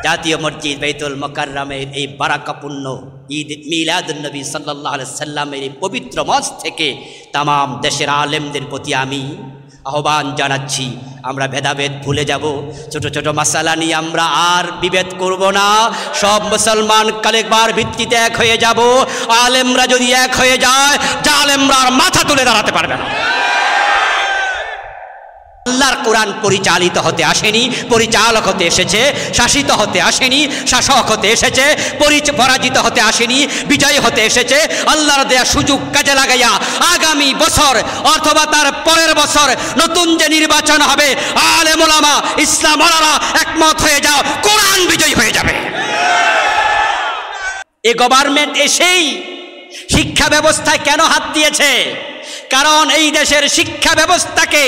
জাতীয় মসজিদ বাইতুল মুকাররমের এই বারাকাপূর্ণ ঈদ মিলাদুন নবী সাল্লাল্লাহু আলাইহি সাল্লামের এই পবিত্র মঞ্চ থেকে তামাম দেশের আলেমদের প্রতি আমি আহ্বান জানাচ্ছি, আমরা ভেদাভেদ ভুলে যাব। ছোট ছোট মাসালা নিয়ে আমরা আর বিভেদ করব না। সব মুসলমান কালেকবার ভিত্তিতে এক হয়ে যাব। আলেমরা যদি এক হয়ে যায়, জালেমরা আর মাথা তুলে দাঁড়াতে পারবে না। আল্লাহর কোরআন পরিচালিত হতে আসেনি, পরিচালক হতে এসেছে। শাসিত হতে আসেনি, শাসক হতে এসেছে। পরাজিত হতে আসেনি, বিজয় হতে এসেছে। আল্লাহর দেয়া সুযোগ কাজে লাগাইয়া আগামী বছর অথবা তার পরের বছর নতুন যে নির্বাচন হবে, আলেম ওলামা ইসলাম ওলামা একমত হয়ে যাও, কোরআন বিজয়ী হয়ে যাবে। এই গভর্নমেন্ট এসেই শিক্ষা ব্যবস্থায় কেন হাত দিয়েছে? কারণ এই দেশের শিক্ষা ব্যবস্থাকে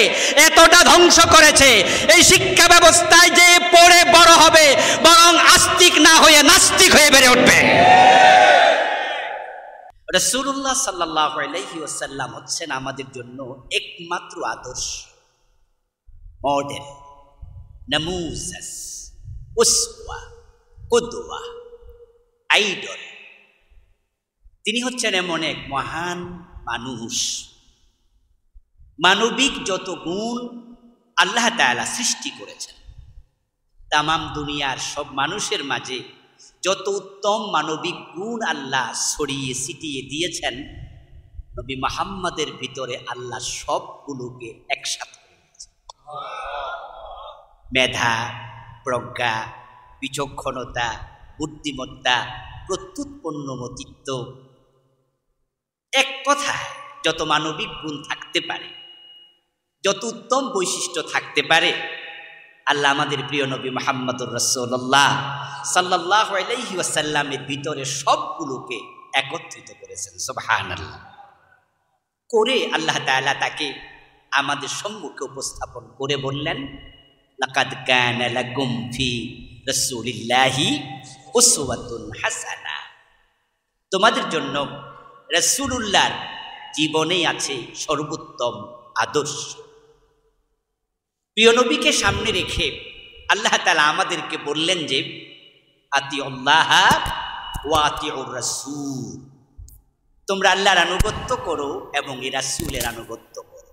এতটা ধ্বংস করেছে, এই শিক্ষা ব্যবস্থায় যে পড়ে বড় হবে বরং আস্তিক না হয়ে নাস্তিক হয়ে বেড়ে উঠবে। রাসূলুল্লাহ সাল্লাল্লাহু আলাইহি ওয়াসাল্লাম হচ্ছেন আমাদের জন্য একমাত্র আদর্শ, মডেল, নামুজাজ, উসওয়া, কুদওয়া, আইডল। তিনি হচ্ছেন এমন এক মহান মানুষ, মানবিক যত গুণ আল্লাহ তাআলা সৃষ্টি করেছেন, তামাম দুনিয়ার সব মানুষের মাঝে যত উত্তম মানবিক গুণ আল্লাহ ছড়িয়ে ছিটিয়ে দিয়েছেন, নবী মুহাম্মদের ভিতরে আল্লাহ সবগুলোকে একসাথে করে দিয়েছেন। মেধা, প্রজ্ঞা, বিচক্ষণতা, বুদ্ধিমত্তা, প্রত্যুৎপন্নমতিত্ব, এক কথায় যত মানবিক গুণ থাকতে পারে, যত উত্তম বৈশিষ্ট্য থাকতে পারে, আল্লাহ আমাদের প্রিয় নবী মুহাম্মদুর রাসূলুল্লাহ সাল্লাল্লাহু আলাইহি ওয়াসাল্লামের ভিতরে সবগুলোকে একত্রিত করেছেন। সুবহানাল্লাহ। করে আল্লাহ তাআলা তাকে আমাদের সম্মুখে উপস্থাপন করে বললেন, লাকাদ কানা লাকুম ফি রাসূলিল্লাহি উসওয়াতুন হাসানা। তোমাদের জন্য রাসূলুল্লাহর জীবনেই আছে সর্বোত্তম আদর্শ। প্রিয় নবীকে সামনে রেখে আল্লাহ তাআলা আমাদেরকে বললেন যে আতিউল্লাহ ওয়া আতিউর রাসূল, তোমরা আল্লাহর আনুগত্য করো এবং এই রাসূলের আনুগত্য করো।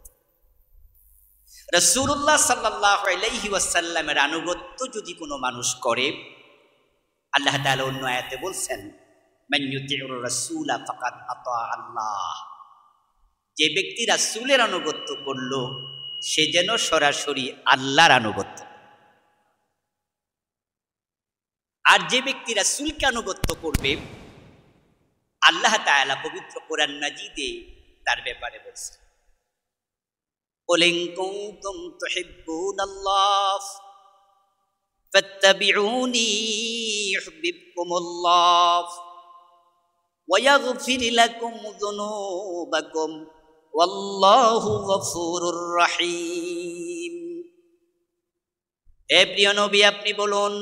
রাসূলুল্লাহ সাল্লাল্লাহু আলাইহি ওয়াসাল্লামের আনুগত্য যদি কোনো মানুষ করে, আল্লাহ তাআলা অন্য আয়াতে বলছেন, মান ইউতিউর রাসূলা ফাকাদ আতা আল্লাহ। যে ব্যক্তি রাসূলের আনুগত্য করলো সে যেন সরাসরি আল্লাহর আনুগত্য। আর যে ব্যক্তি রাসূলকে আনুগত্য করবে, আল্লাহ তাআলা পবিত্র কোরআন মাজিদে তার ব্যাপারে বলছেন, কুল ইন কুনতুম তুহিব্বুনাল্লাহ ফাত্তাবিউনি ইউহিব্বুকুমুল্লাহ ওয়া ইয়াগফির লাকুম যুনুবাকুম ওয়াল্লাহু গফুরুর রহিম। হে প্রিয় নবী, আপনি বলুন,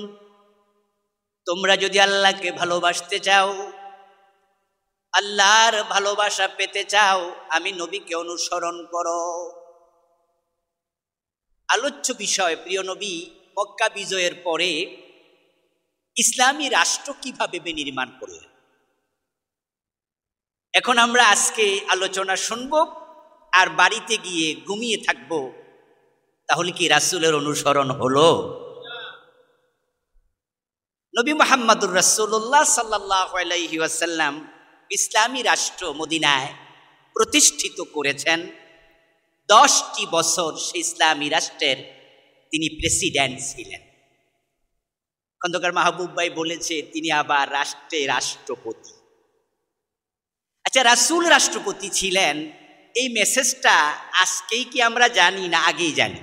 তোমরা যদি আল্লাহকে ভালোবাসতে চাও, আল্লাহর ভালোবাসা পেতে চাও, আমি নবীকে অনুসরণ করো। আলোচ্য বিষয়, প্রিয় নবী মক্কা বিজয়ের পরে ইসলামী রাষ্ট্র কিভাবে বিনির্মাণ করলেন। এখন আমরা আজকে আলোচনা শুনব আর বাড়িতে গিয়ে ঘুমিয়ে থাকব। তাহলে কি রাসূলের অনুসরণ হলো? নবী মুহাম্মদুর রাসূলুল্লাহ সাল্লাল্লাহু আলাইহি ওয়াসাল্লাম ইসলামী রাষ্ট্র মদিনায় প্রতিষ্ঠিত করেছেন। 10টি বছর সেই ইসলামী রাষ্ট্রের তিনি প্রেসিডেন্ট ছিলেন। খন্দকার মাহবুব ভাই বলেছে তিনি আবার রাষ্ট্রের রাষ্ট্রপতি। আচ্ছা, রাসূল রাষ্ট্রপতি ছিলেন, এই মেসেজটা আজকেই কি আমরা জানি না আগেই জানি?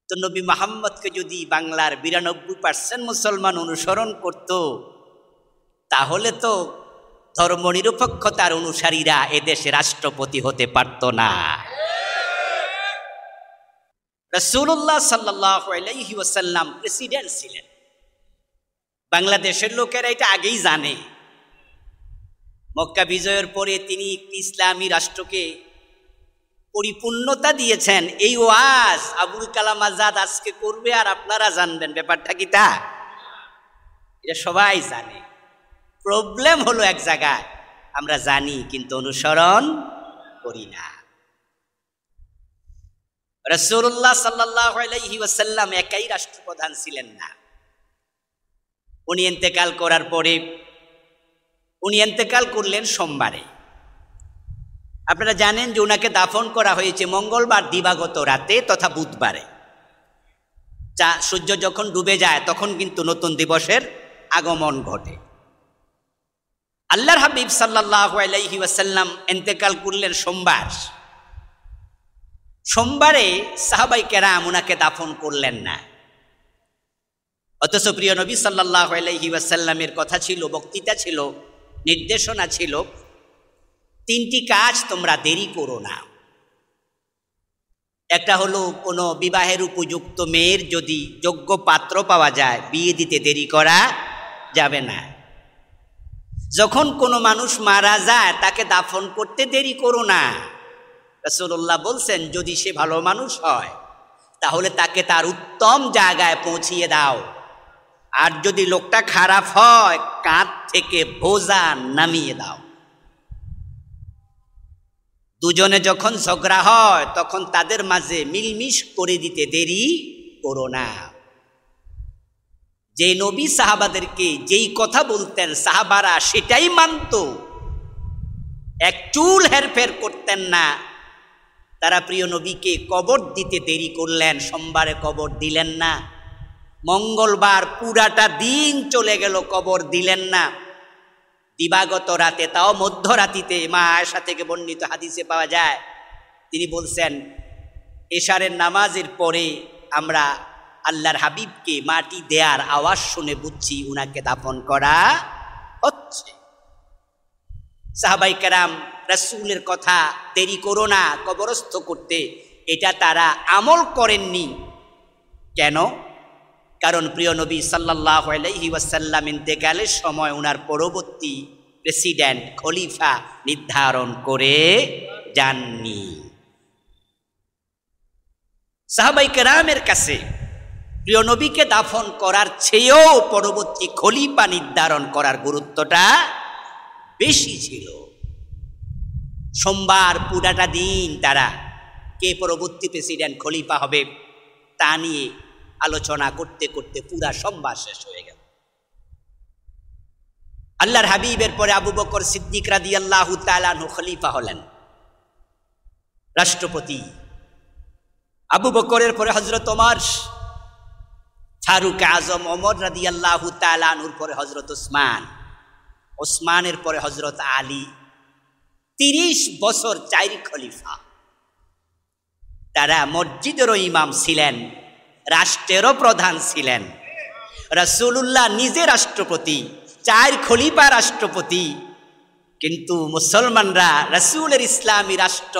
তো নবী মুহাম্মদকে যদি বাংলার 92% মুসলমান অনুসরণ করত, তাহলে তো ধর্মনিরপেক্ষতার অনুসারীরা এদেশে রাষ্ট্রপতি হতে পারত না। রাসূলুল্লাহ সাল্লাল্লাহু আলাইহি ওয়াসাল্লাম প্রেসিডেন্ট ছিলেন। বাংলাদেশের লোকেরা এটা আগেই জানে। মক্কা বিজয়ের পরে তিনি ইসলামী রাষ্ট্রকে পরিপূর্ণতা দিয়েছেন। এই ওয়াজ আবুল কালাম আজাদ আজকে করবে আর আপনারা জানবেন, ব্যাপারটা কি তা? এটা সবাই জানে। প্রবলেম হলো এক জায়গায়, আমরা জানি কিন্তু অনুসরণ করি না। রাসূলুল্লাহ সাল্লাল্লাহু আলাইহি ওয়াসাল্লাম একাই রাষ্ট্রপ্রধান ছিলেন না। উনি ইন্তেকাল করার পরে উনি ইন্তেকাল করলেন সোমবারে। আপনারা জানেন যে ওনাকে দাফন করা হয়েছে মঙ্গলবার দিবাগত রাতে তথা বুধবারে। সূর্য যখন ডুবে যায় তখন কিন্তু নতুন দিবসের আগমন ঘটে। আল্লাহর হাবিব সাল্লাল্লাহু আলাইহি ওয়াসাল্লাম ইন্তেকাল করলেন সোমবার। সোমবারে সাহাবায়ে কেরাম ওনাকে দাফন করলেন না। অথচ প্রিয় নবী সাল্লাল্লাহু আলাইহি ওয়াসাল্লামের কথা ছিল, বক্তৃতা ছিল, নির্দেশনা ছিল, তিনটি কাজ তোমরা দেরি করো না। একটা হলো কোনো বিবাহের উপযুক্ত মেয়ের যদি যোগ্য পাত্র পাওয়া যায় বিয়ে দিতে দেরি করা যাবে না। যখন কোনো মানুষ মারা যায় তাকে দাফন করতে দেরি করো না। রাসূলুল্লাহ বলছেন যদি সে ভালো মানুষ হয় তাহলে তাকে তার উত্তম জায়গায় পৌঁছিয়ে দাও, আর যদি লোকটা খারাপ হয় কাঁধ থেকে বোঝা নামিয়ে দাও। দুজনে যখন ঝগড়া হয় তখন তাদের মাঝে মিলমিশ করে দিতে দেরি করো না। যে নবী সাহাবাদেরকে যেই কথা বলতেন সাহাবারা সেটাই মানত, এক চুল হেরফের করতেন না। তারা প্রিয় নবীকে কবর দিতে দেরি করলেন, সোমবারে কবর দিলেন না। মঙ্গলবার পুরাটা দিন চলে গেল, কবর দিলেন না। দিবাগত রাতে, তাও মধ্যরাতিতে, মা আয়েশা থেকে বর্ণিত হাদিসে পাওয়া যায়, তিনি বলছেন এশারের নামাজের পরে আমরা আল্লাহর হাবিবকে মাটি দেয়ার আওয়াজ শুনে বুঝছি উনাকে দাফন করা হচ্ছে। সাহাবায়ে কেরাম রাসূলের কথা দেরি করো না কবরস্থ করতে, এটা তারা আমল করেননি। কেন? কারণ প্রিয় নবী সাল্লাল্লাহু আলাইহি ওয়াসাল্লাম ইন্তেকালের সময় ওনার পরবর্তী প্রেসিডেন্ট খলিফা নির্ধারণ করে যাননি। সাহাবায়ে কেরামের কাছে প্রিয় নবীকে দাফন করার চেয়েও পরবর্তী খলিফা নির্ধারণ করার গুরুত্বটা বেশি ছিল। সোমবার পুরাটা দিন তারা কে পরবর্তী প্রেসিডেন্ট খলিফা হবে তা নিয়ে আলোচনা করতে করতে পুরা সোমবার শেষ হয়ে গেল। আল্লাহর হাবিবের পরে আবু বকর সিদ্দিক রাদিয়াল্লাহু তাআলা আনহু খলিফা হলেন, রাষ্ট্রপতি। আবু বকরের পরে হযরত ওমর, ফারুক আজম ওমর রাদিয়াল্লাহু তাআলা আনহুর পরে হযরত ওসমান, ওসমানের পরে হযরত আলী। 30 বছর 4 খলিফা। তারা মসজিদেরও ইমাম ছিলেন, রাষ্ট্রেরও প্রধান ছিলেন। রাসূলুল্লাহ নিজে রাষ্ট্রপতি, 4 খলিফা রাষ্ট্রপতি। কিন্তু মুসলমানরা রাসূলের ইসলামী রাষ্ট্র,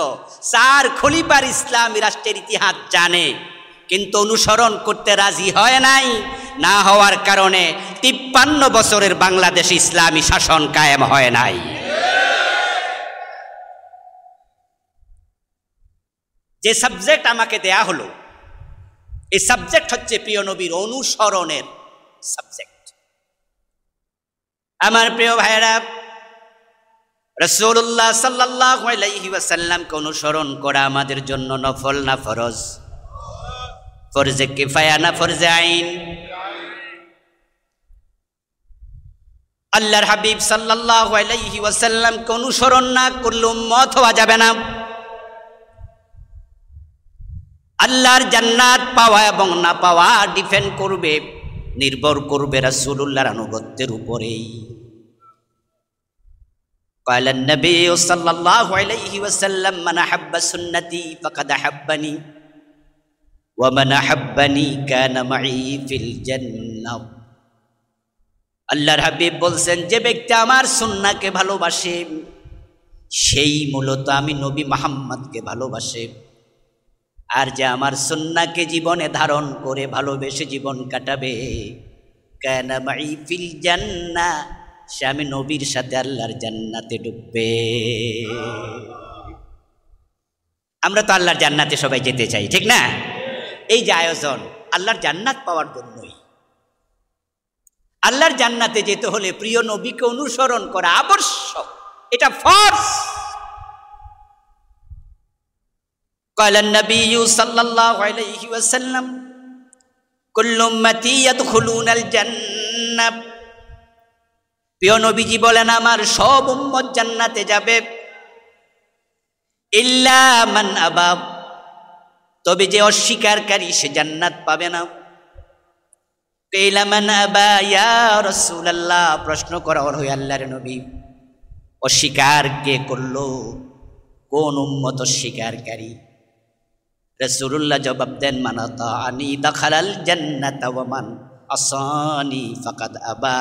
4 খলিফার ইসলামী রাষ্ট্রের ইতিহাস জানে, কিন্তু অনুসরণ করতে রাজি হয় নাই। না হওয়ার কারণে 53 বছরের বাংলাদেশ ইসলামী শাসন কায়েম হয় নাই। যে সাবজেক্ট আমাকে দেয়া হলো, এই সাবজেক্ট হচ্ছে প্রিয় নবীর অনুসরণের সাবজেক্ট। আমার প্রিয় ভাইরা, রাসূলুল্লাহ সাল্লাল্লাহু আলাইহি ওয়াসাল্লামকে অনুসরণ করা আমাদের জন্য নফল না ফরজ? ফরজে কিফায়া না ফরজে আইন? আল্লাহর হাবিব সাল্লাল্লাহু আলাইহি ওয়াসাল্লামকে অনুসরণ না করলে উম্মত হওয়া যাবে না। আল্লাহর জান্নাত পাওয়া এবং না পাওয়া ডিপেন্ড করবে, নির্ভর করবে রাসূলুল্লাহর আনুগত্যের উপরেই। قال النبي صلى الله عليه وسلم من أحب سنتي فقد أحبني ومن أحبني كان معي في الجنة। আল্লাহর হাবিব বলছেন যে ব্যক্তি আমার সুন্নাহকে ভালোবাসে সেই মূলত আমি নবী মুহাম্মদকে ভালোবাসে, আর যে আমার সুন্নাহকে জীবনে ধারণ করে ভালোবেসে জীবন কাটাবে কানা মাই ফিল জান্নাহ, সে আমি নবীর সাথে আল্লাহর জান্নাতে ঢুকবে। আমরা তো আল্লাহর জান্নাতে সবাই যেতে চাই, ঠিক না? এই যে আয়োজন আল্লাহর জান্নাত পাওয়ার জন্যই। আল্লাহর জান্নাতে যেতে হলে প্রিয় নবীকে অনুসরণ করা আবশ্যক, এটা ফরজ। قال النبي صلى الله عليه وسلم كل امتي يدخلون الجنة। প্রিয় নবীজি বলেন আমার সব উম্মত জান্নাতে যাবে, ইল্লা মান আবা, তবে যে অস্বীকারী সে জান্নাত পাবে না। কিলা মান আবা ইয়া রাসূলুল্লাহ, প্রশ্ন করা হলো হে আল্লাহর নবী অস্বীকার কে করলো, কোন উম্মত অস্বীকারী? রাসূলুল্লাহ জবাব দেন মান আতাআনি দাখালাল জান্নাতা ওয়া মান আসানি ফাকাদ আবা,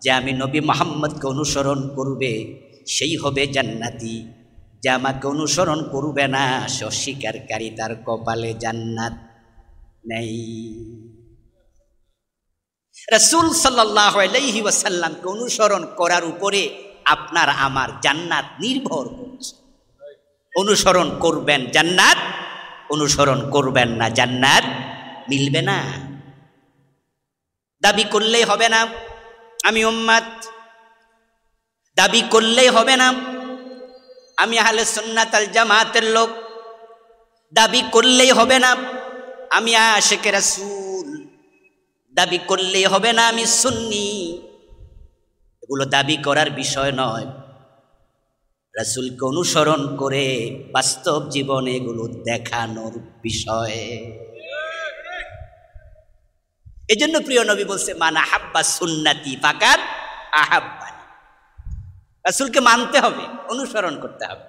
যে আমি নবী মুহাম্মদকে অনুসরণ করবে সেই হবে জান্নাতি, যে আমাকে অনুসরণ করবে না সে অস্বীকারী, তার কপালে জান্নাত নেই। রাসূল সাল্লাল্লাহু আলাইহি ওয়াসাল্লামকে অনুসরণ করার উপরে আপনার আমার জান্নাত নির্ভর করছে। অনুসরণ করবেন জান্নাত, অনুসরণ করবেন না জান্নাত মিলবে না। দাবি করলেই হবে না আমি উম্মত, দাবি করলেই হবে না আমি আহলে সুন্নাত আল জামাতের লোক, দাবি করলেই হবে না আমি আশিক রাসূল, দাবি করলেই হবে না আমি সুন্নি। এগুলো দাবি করার বিষয় নয়, রাসূলকে অনুসরণ করে বাস্তব জীবনে এগুলো দেখানোর বিষয়। এজন্য প্রিয় নবী বলছে মান আহাব্বা সুন্নতি ফাকাদ আহাব্বানি, রাসূলকে মানতে হবে, অনুসরণ করতে হবে।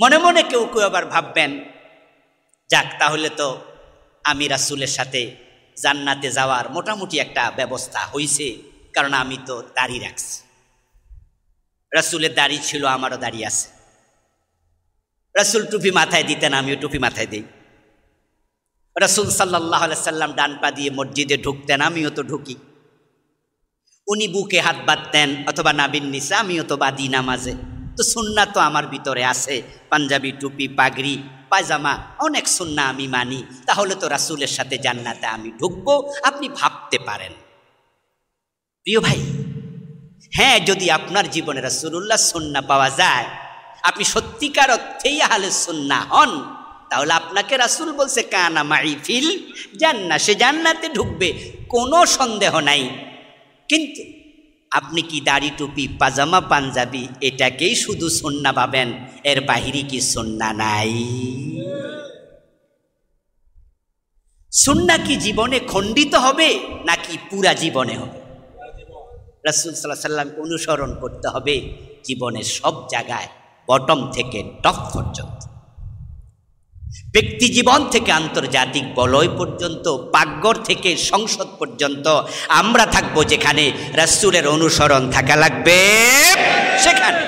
মনে মনে কেউ কেউ আবার ভাববেন যাক তাহলে তো আমি রাসূলের সাথে জান্নাতে যাওয়ার মোটামুটি একটা ব্যবস্থা হইছে, কারণ আমি তো দাড়ি রাখছি, রাসূলের দাড়ি ছিল আমারও দাড়ি আছে, রাসূল টুপি মাথায় দিতেন আমিও টুপি মাথায় দিই, রাসূল সাল্লাল্লাহু আলাইহি সাল্লাম ডান পা দিয়ে মসজিদে ঢুকতেন আমিও তো ঢুকি, উনি বুকে হাত বাঁধতেন অথবা নাবির নিচে আমিও তো বাঁধি নামাজে, তো সুন্নাহ তো আমার ভিতরে আছে, পাঞ্জাবি টুপি পাগড়ি পায়জামা অনেক সুন্নাহ আমি মানি, তাহলে তো রাসূলের সাথে জান্নাতে আমি ঢুকবো। আপনি ভাবতে পারেন প্রিয় ভাই, হ্যাঁ যদি আপনার জীবনে রাসূলুল্লাহ সুন্নাহ পাওয়া যায়, আপনি সত্যিকার অর্থেই আহলে সুন্নাহ হন, তাহলে আপনাকে রাসূল বলছে কানা মাই ফিল জান্নাহ, সে জান্নাতে ঢুকবে, কোনো সন্দেহ নাই। কিন্তু আপনি কি দাড়ি টুপি পাজামা পাঞ্জাবি এটাকেই শুধু সুন্নাহ ভাবেন, এর বাহিরে কি সুন্নাহ নাই? সুন্নাহ কি জীবনে খণ্ডিত হবে নাকি পুরা জীবনে হবে? রাসূল সাল্লাল্লাহু আলাইহি সাল্লামকে অনুসরণ করতে হবে জীবনের সব জায়গায়, বটম থেকে টপ পর্যন্ত, ব্যক্তি জীবন থেকে আন্তর্জাতিক বলয় পর্যন্ত, পাকঘর থেকে সংসদ পর্যন্ত আমরা থাকবো যেখানে রাসূলের অনুসরণ থাকা লাগবে সেখানে।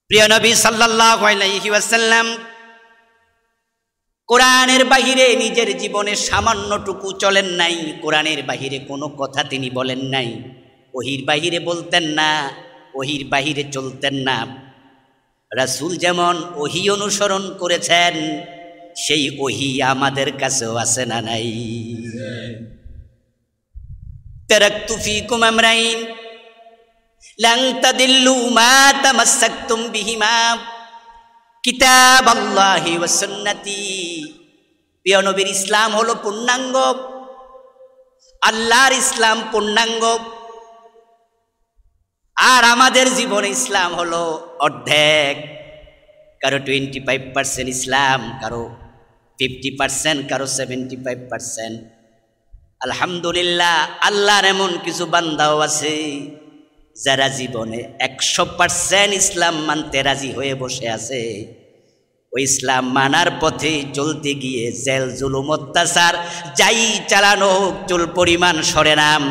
প্রিয় নবী সাল্লাল্লাহু আলাইহি ওয়াসাল্লাম কোরআনের বাহিরে নিজের জীবনে সামান্যটুকু চলেন নাই, কোরআনের বাহিরে কোনো কথা তিনি বলেন নাই, ওহির বাহিরে বলতেন না, ওহির বাহিরে চলতেন না। রাসূল যেমন ওহী অনুসরণ করেছেন সেই ওহী আমাদের কাছেও আছে না নাই? তারাকতু ফীকুম আমরাইন লান তাদিল্লু মা তামাসসাকতুম বিহিমা কিতাবাল্লাহি ওয়া সুন্নতি। প্রিয় নবীর ইসলাম হলো পূর্ণাঙ্গ, আল্লাহর ইসলাম পূর্ণাঙ্গ, আর আমাদের জীবনে ইসলাম হলো অর্ধেক, কারো 25% ইসলাম, কারো 50%, কারো 75%। আলহামদুলিল্লাহ আল্লাহর এমন কিছু বান্দাও আছে যারা জীবনে 100% ইসলাম মানতে রাজি হয়ে বসে আছে। ওই ইসলাম মানার পথে চলতে গিয়ে জেল জুলুম অত্যাচার যাই চালানো হোক চুল পরিমাণ সরে নাম,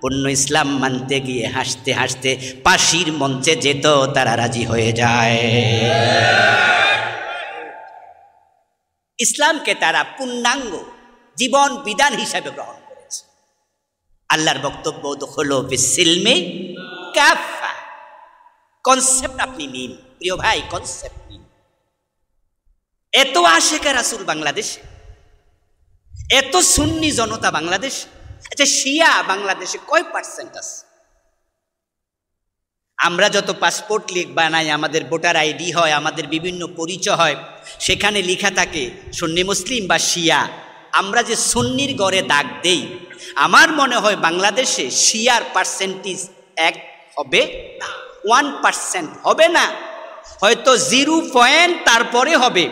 পূর্ণ ইসলাম মানতে গিয়ে হাসতে হাসতে পাশির মঞ্চে যেত তারা রাজি হয়ে যায়। ইসলামকে তারা পূর্ণাঙ্গ জীবন বিধান হিসাবে গ্রহণ করেছে। আল্লাহর বক্তব্য হলো বিসিলমি কাফা, কনসেপ্ট আপনি নিন প্রিয় ভাই, কনসেপ্ট নিন। এত আশেকে রাসূল বাংলাদেশে, এত সুন্নি জনতা বাংলাদেশে। আচ্ছা, শিয়া বাংলাদেশে কয় পার্সেন্ট আছে? আমরা যত পাসপোর্ট বানাই, আমাদের ভোটার আইডি হয়, আমাদের বিভিন্ন পরিচয় হয়, সেখানে লেখা থাকে সুন্নি মুসলিম বা শিয়া। আমরা যে সুন্নির গড়ে দাগ দেই, আমার মনে হয় বাংলাদেশে শিয়ার পার্সেন্টেজ 1 হবে না, 1% হবে না, হয়তো 0 তারপরে হবে।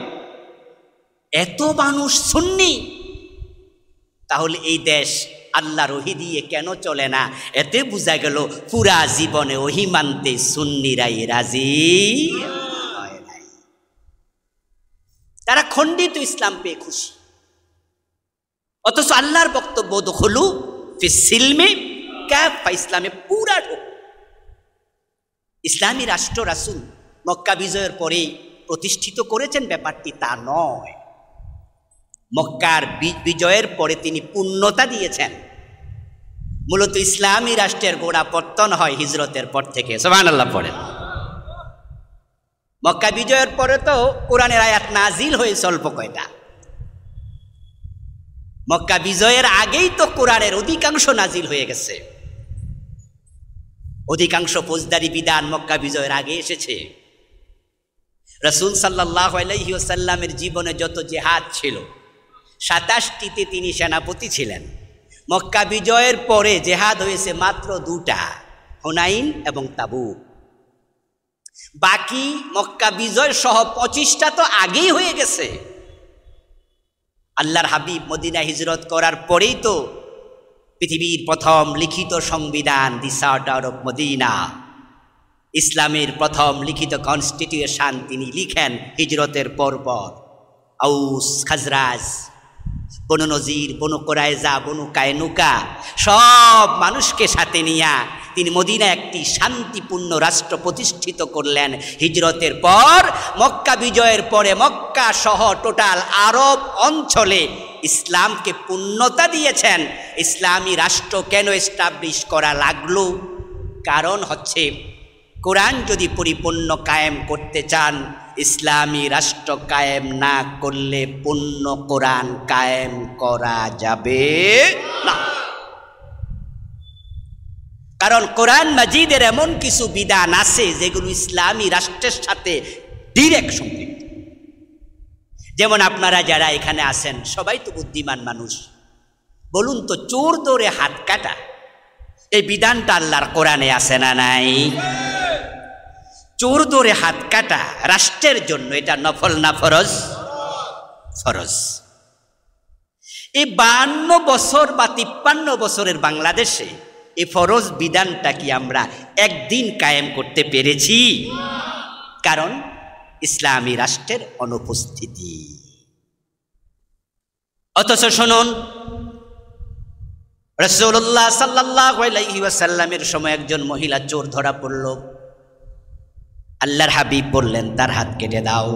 এত মানুষ সুন্নি, তাহলে এই দেশ আল্লাহর ওহী দিয়ে কেন চলে না? এতে বোঝা গেল পুরা জীবনে ওহী মানতে সুন্নিরাই রাজি হয় নাই। তারা খণ্ডিত ইসলাম পেয়ে খুশি, অথচ আল্লাহর বক্তব্য দুখুলু ফিস সিলমি কাফা, ইসলামে পুরা ঢোক। ইসলামী রাষ্ট্র রাসূল মক্কা বিজয়ের পরে প্রতিষ্ঠিত করেছেন, ব্যাপারটি তা নয়। মক্কার বিজয়ের পরে তিনি পূর্ণতা দিয়েছেন। মূলত ইসলামী রাষ্ট্রের গোড়া পত্তন হয় হিজরতের পর থেকে। সুবহানাল্লাহ পড়েন। মক্কা বিজয়ের পরে তো কোরআনের আয়াত নাজিল হয়েছে অল্প কয়টা। মক্কা বিজয়ের আগেই তো কোরআনের অধিকাংশ নাজিল হয়ে গেছে। অধিকাংশ ফৌজদারি বিধান মক্কা বিজয়ের আগে এসেছে। রাসূল সাল্লাল্লাহু আলাইহি ওয়াসাল্লামের জীবনে যত জিহাদ ছিল, 27টিতে তিনি সেনাপতি ছিলেন। মক্কা বিজয়ের পরে জিহাদ হয়েছে মাত্র 2টা, হুনাইন এবং তাবুক। বাকি মক্কা বিজয় সহ 25টা তো আগেই হয়ে গেছে। আল্লাহর হাবিব মদিনা হিজরত করার পরেই তো পৃথিবীর প্রথম লিখিত সংবিধান, দি চার্টার অফ মদিনা, ইসলামের প্রথম লিখিত কনস্টিটিউশন তিনি লিখেন হিজরতের পরপর। আউস, খাজরাজ, বনু নজির, বনু কোরাইজা, বনু কায়নুকা সব মানুষকে সাথে নিয়ে তিনি মদিনা একটি শান্তিপূর্ণ রাষ্ট্র প্রতিষ্ঠিত করলেন। হিজরতের পর মক্কা বিজয়ের পরে মক্কা সহ টোটাল আরব অঞ্চলে ইসলামকে পূর্ণতা দিয়েছেন। ইসলামী রাষ্ট্র কেন এস্টাবলিশ করা লাগলো? কারণ হচ্ছে কোরআন যদি পরিপূর্ণ কায়েম করতে চান, ইসলামী রাষ্ট্র কায়েম না করলে পূর্ণ কোরআন কায়েম করা যাবে না। কারণ কোরআন মাজিদের এমন কিছু বিধান আছে যেগুলো ইসলামী রাষ্ট্রের সাথে ডিরেক্ট সম্পৃক্ত। যেমন আপনারা যারা এখানে আছেন সবাই তো বুদ্ধিমান মানুষ, বলুন তো, চোর ধরে হাত কাটা এই বিধানটা আল্লাহর কোরআনে আছে না নাই? চোর ধরে হাত কাটা রাষ্ট্রের জন্য এটা নফল না ফরজ? ফরজ। এই 52 বছর বা 53 বছরের বাংলাদেশে এই ফরজ বিধানটা কি আমরা একদিন কায়েম করতে পেরেছি? কারণ ইসলামী রাষ্ট্রের অনুপস্থিতি। অথচ শুনুন, রাসূলুল্লাহ সাল্লাল্লাহু আলাইহি ওয়াসাল্লামের সময় একজন মহিলা চোর ধরা পড়ল। আল্লাহর হাবিব বললেন তার হাত কেটে দাও।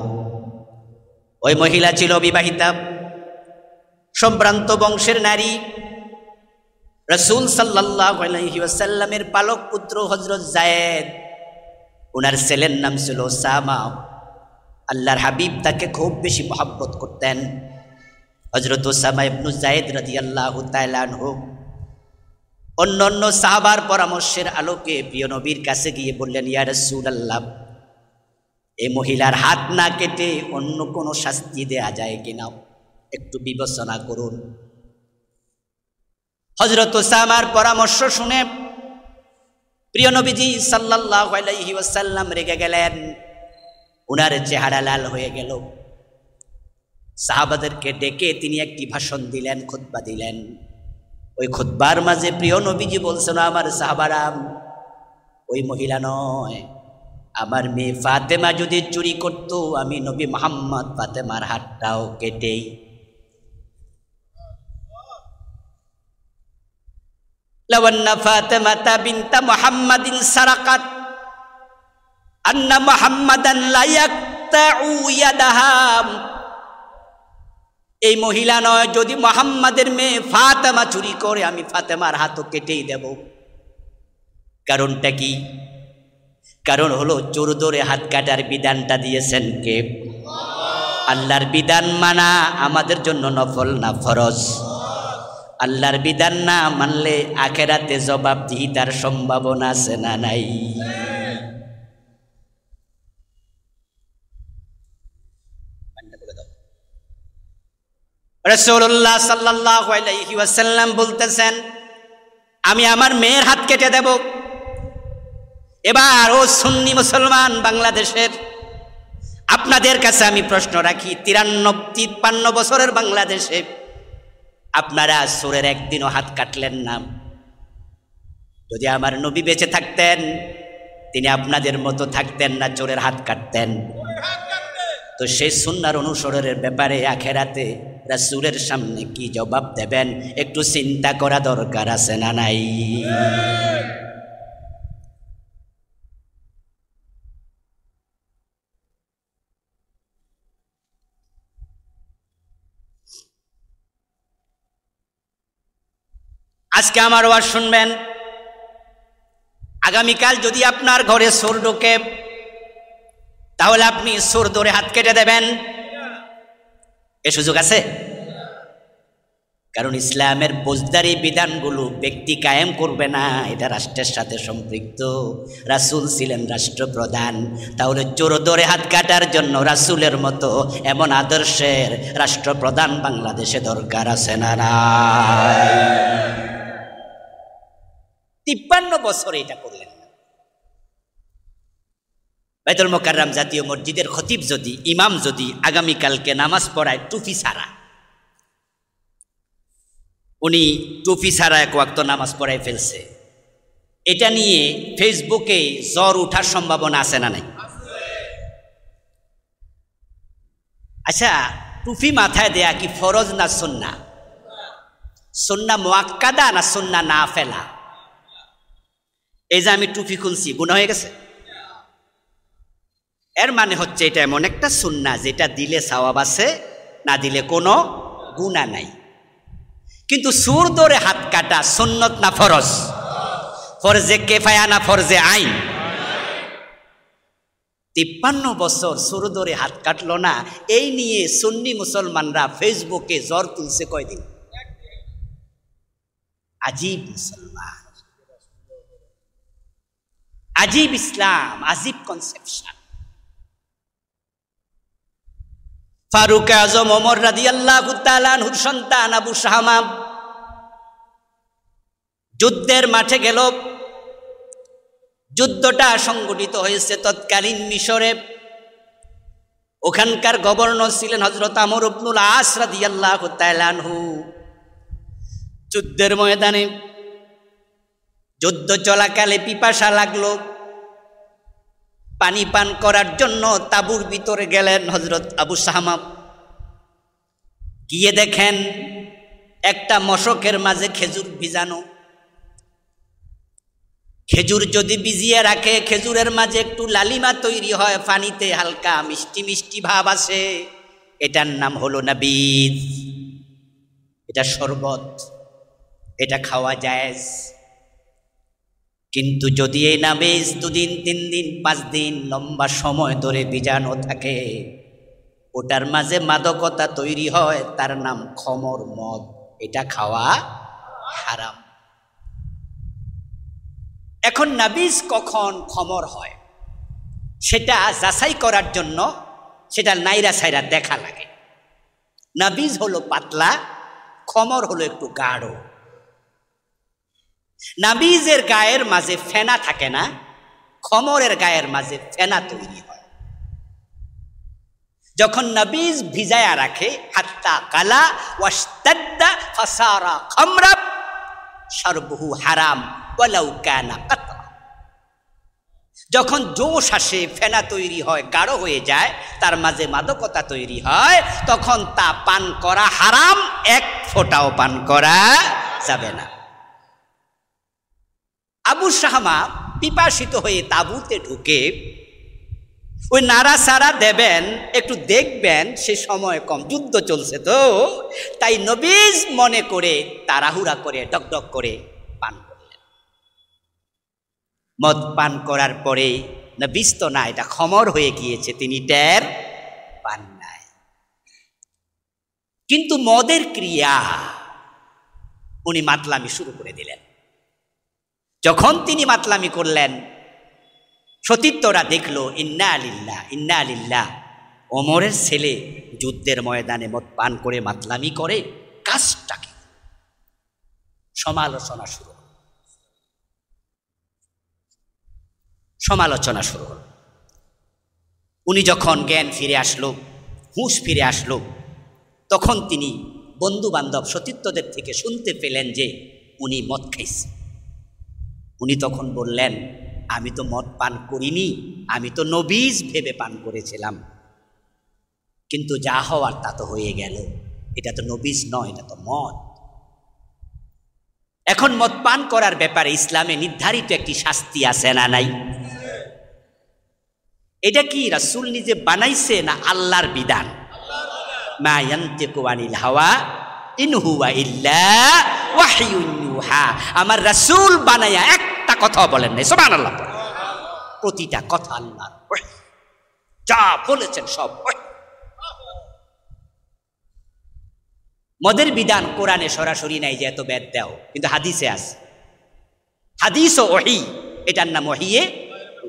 ওই মহিলা ছিল বিবাহিতা, সম্ভ্রান্ত বংশের নারী। রাসূল সাল্লাল্লাহু আলাইহি ওয়াসাল্লামের পালক পুত্র হযরত যায়েদ, ওনার ছেলের নাম ছিল ওসামা। আল্লাহর হাবিব তাকে খুব বেশি মহব্বত করতেন। হযরত ওসামা ইবনে যায়েদ রাদিয়াল্লাহু তাআলা আনহু অন্যান্য সাহাবার পরামর্শের আলোকে প্রিয় নবীর কাছে গিয়ে বললেন, ইয়া রাসূলুল্লাহ, এই মহিলার হাত না কেটে অন্য কোনো শাস্তি দেয়া যায় কিনা, একটু বিবেচনা করুন। হযরত ওসামার পরামর্শ শুনে প্রিয় নবীজি সাল্লাল্লাহু আলাইহি ওয়াসাল্লাম রেগে গেলেন। ওনার চেহারা লাল হয়ে গেল। সাহাবাদেরকে ডেকে তিনি একটি ভাষণ দিলেন, খুতবা দিলেন। ওই খুতবার মাঝে প্রিয় নবীজি বলছেন, আমার সাহাবারা, ওই মহিলা নয়, আমার মেয়ে ফাতেমা যদি চুরি করত, আমি নবী মুহাম্মদ ফাতেমার হাতটাও কেটেই। লাওয়ান্না ফাতেমাতা বিনতা মুহাম্মাদিন সারাকাত আন্না মুহাম্মাদান লা ইয়াকতাউ ইয়াদাহা। এই মহিলা নয়, যদি মুহাম্মাদের মেয়ে ফাতেমা চুরি করে, আমি ফাতেমার হাতও কেটেই দেব। কারণটা কি? কারণ হলো চোর ধরে হাত কাটার বিধানটা দিয়েছেন কে? আল্লাহর বিধান মানা আমাদের জন্য নফল না ফরজ? আল্লাহর বিধান না মানলে আখেরাতে জবাবদিহিতার সম্ভাবনা আছে না নাই? রাসূলুল্লাহ সাল্লাল্লাহু আলাইহি ওয়াসাল্লাম বলতেছেন, আমি আমার মেয়ের হাত কেটে দেব। এবার ও সুন্নি মুসলমান বাংলাদেশের, আপনাদের কাছে আমি প্রশ্ন রাখি, 53 বছরের বাংলাদেশে আপনারা চোরের একদিনও হাত কাটলেন না। যদি আমার নবী বেঁচে থাকতেন তিনি আপনাদের মতো থাকতেন না, চোরের হাত কাটতেন। তো সেই সুন্নাহর অনুসরণের ব্যাপারে আখেরাতে রাসূলের সামনে কি জবাব দেবেন একটু চিন্তা করা দরকার আছে না নাই? আজকে আমার ওয়াজ শুনবেন, আগামীকাল যদি আপনার ঘরে চোর ঢোকে তাহলে আপনি চোর ধরে হাত কেটে দেবেন? এ সুযোগ আছে? কারণ ইসলামের ফৌজদারি বিধানগুলো ব্যক্তি কায়েম করবে না, এটা রাষ্ট্রের সাথে সম্পৃক্ত। রাসূল ছিলেন রাষ্ট্রপ্রধান, তাহলে চোর ধরে হাত কাটার জন্য রাসূলের মতো এমন আদর্শের রাষ্ট্রপ্রধান বাংলাদেশে দরকার আছে না? 53 বছরে এটা করলেন না। বাইতুল মুকাররম জাতীয় মসজিদের খতিব যদি, ইমাম যদি আগামীকালকে নামাজ পড়ায় টুপি ছাড়া, উনি টুপি ছাড়া এক ওয়াক্ত নামাজ পড়ায় ফেলছে, এটা নিয়ে ফেসবুকে জ্বর ওঠার সম্ভাবনা আছে না নাই? আচ্ছা, টুপি মাথায় দেয়া কি ফরজ না সুন্নাহ? সুন্নাহ মুআক্কাদা না সুন্নাহ নাফিলা? এই যে আমি টুপি খুলছি, গুনাহ হয়ে গেছে? এর মানে হচ্ছে এটা এমন একটা সুন্নাহ যেটা দিলে সওয়াব আছে, না দিলে কোনো গুনাহ নাই। কিন্তু চোর ধরে হাত কাটা সুন্নত না ফরজ? ফরজে কিফায়া না ফরজে আইন? 53 বছর চোর ধরে হাত কাটলো না, এই নিয়ে সুন্নি মুসলমানরা ফেসবুকে জ্বর তুলছে কয়দিন। আজীব মুসলমান, আজীব ইসলাম, আজীব কনসেপশন। ফারুক আজম ওমর রাদিয়াল্লাহু তাআলা আনহুর সন্তান আবু শাহামা যুদ্ধের মাঠে গেল। যুদ্ধটা সংগঠিত হয়েছে তৎকালীন মিশরে। ওখানকার গভর্নর ছিলেন হযরত আমর ইবনুল আস রাদিয়াল্লাহু তাআলা আনহু। যুদ্ধের ময়দানে যুদ্ধ চলাকালে পিপাসা লাগলো, পানি পান করার জন্য তাঁবুর ভিতরে গেলেন হযরত আবু শাহামা। গিয়ে দেখেন একটা মশকের মাঝে খেজুর ভিজানো। খেজুর যদি ভিজিয়ে রাখে খেজুরের মাঝে একটু লালিমা তৈরি হয়, পানিতে হালকা মিষ্টি মিষ্টি ভাব আসে, এটার নাম হলো নাবিজ। এটা শরবত, এটা খাওয়া জায়েজ। কিন্তু যদি এই নাবিজ 2 দিন 3 দিন 5 দিন লম্বা সময় ধরে ভিজানো থাকে, ওটার মাঝে মাদকতা তৈরি হয়, তার নাম খমর, মদ। এটা খাওয়া হারাম। এখন নাবিজ কখন খমর হয় সেটা যাচাই করার জন্য সেটা নাইরা সাইরা দেখা লাগে। নাবিজ হলো পাতলা, খমর হলো একটু গাঢ়। নাবিজের গায়ের মাঝে ফেনা থাকে না, খমরের গায়ের মাঝে ফেনা তৈরি হয়। যখন নাবিজ ভিজায়া রাখে, হাত্তা কালা ওয়াশতাদ্দা ফাসারা খামরা শারবুহু হারাম ওয়ালাউ কানা কাতরা। যখন জোশ আসে, ফেনা তৈরি হয়, গাঢ় হয়ে যায়, তার মাঝে মাদকতা তৈরি হয়, তখন তা পান করা হারাম, 1 ফোঁটাও পান করা যাবে না। আবু শাহামা পিপাসিত হয়ে তাঁবুতে ঢুকে ওই নাড়াচাড়া দেবেন, একটু দেখবেন সে সময় কম, যুদ্ধ চলছে তো, তাই নবীজ মনে করে তাড়াহুড়া করে ডকডক করে পান করলেন। মদ পান করার পরে না বিষ তো না, এটা খমর হয়ে গিয়েছে, তিনি টের পান নাই। কিন্তু মদের ক্রিয়া, উনি মাতলামি শুরু করে দিলেন। যখন তিনি মাতলামি করলেন, সতীর্থরা দেখলো ইন্না লিল্লাহ ইন্না লিল্লাহ, ওমরের ছেলে যুদ্ধের ময়দানে মদ পান করে মাতলামি করে, কাজটাকে সমালোচনা শুরু হল। সমালোচনা শুরু হল। উনি যখন জ্ঞান ফিরে আসলো, হুঁশ ফিরে আসলো, তখন তিনি বন্ধু বান্ধব সতীর্থদের থেকে শুনতে পেলেন যে উনি মদ খাইছে। উনি তখন বললেন, আমি তো মদ পান করিনি, আমি তো নবীজ ভেবে পান করেছিলাম, কিন্তু যা হওয়ার তা তো হয়ে গেল, এটা তো নবীজ নয়, এটা তো মদ। এখন মদ পান করার ব্যাপারে ইসলামে নির্ধারিত একটি শাস্তি আছে না নাই? এটা কি রাসূল নিজে বানাইছে না আল্লাহর বিধান? মা ইয়ানতিকু আনিল হাওয়া ইন হুয়া ইল্লা ওয়াহয়ুন ইউহা। আমার রাসূল বানায়া একটা কথা বলেন নাই, সুবহানাল্লাহ। প্রতিটা কথা আল্লাহর ওহী, যা বলেছেন সব ওহী। মদের বিধান কোরআনে সরাসরি নাই যে এত বেদ দাও, কিন্তু হাদিসে আছে। হাদিস ও ওহী, এটার নাম ওহীয়ে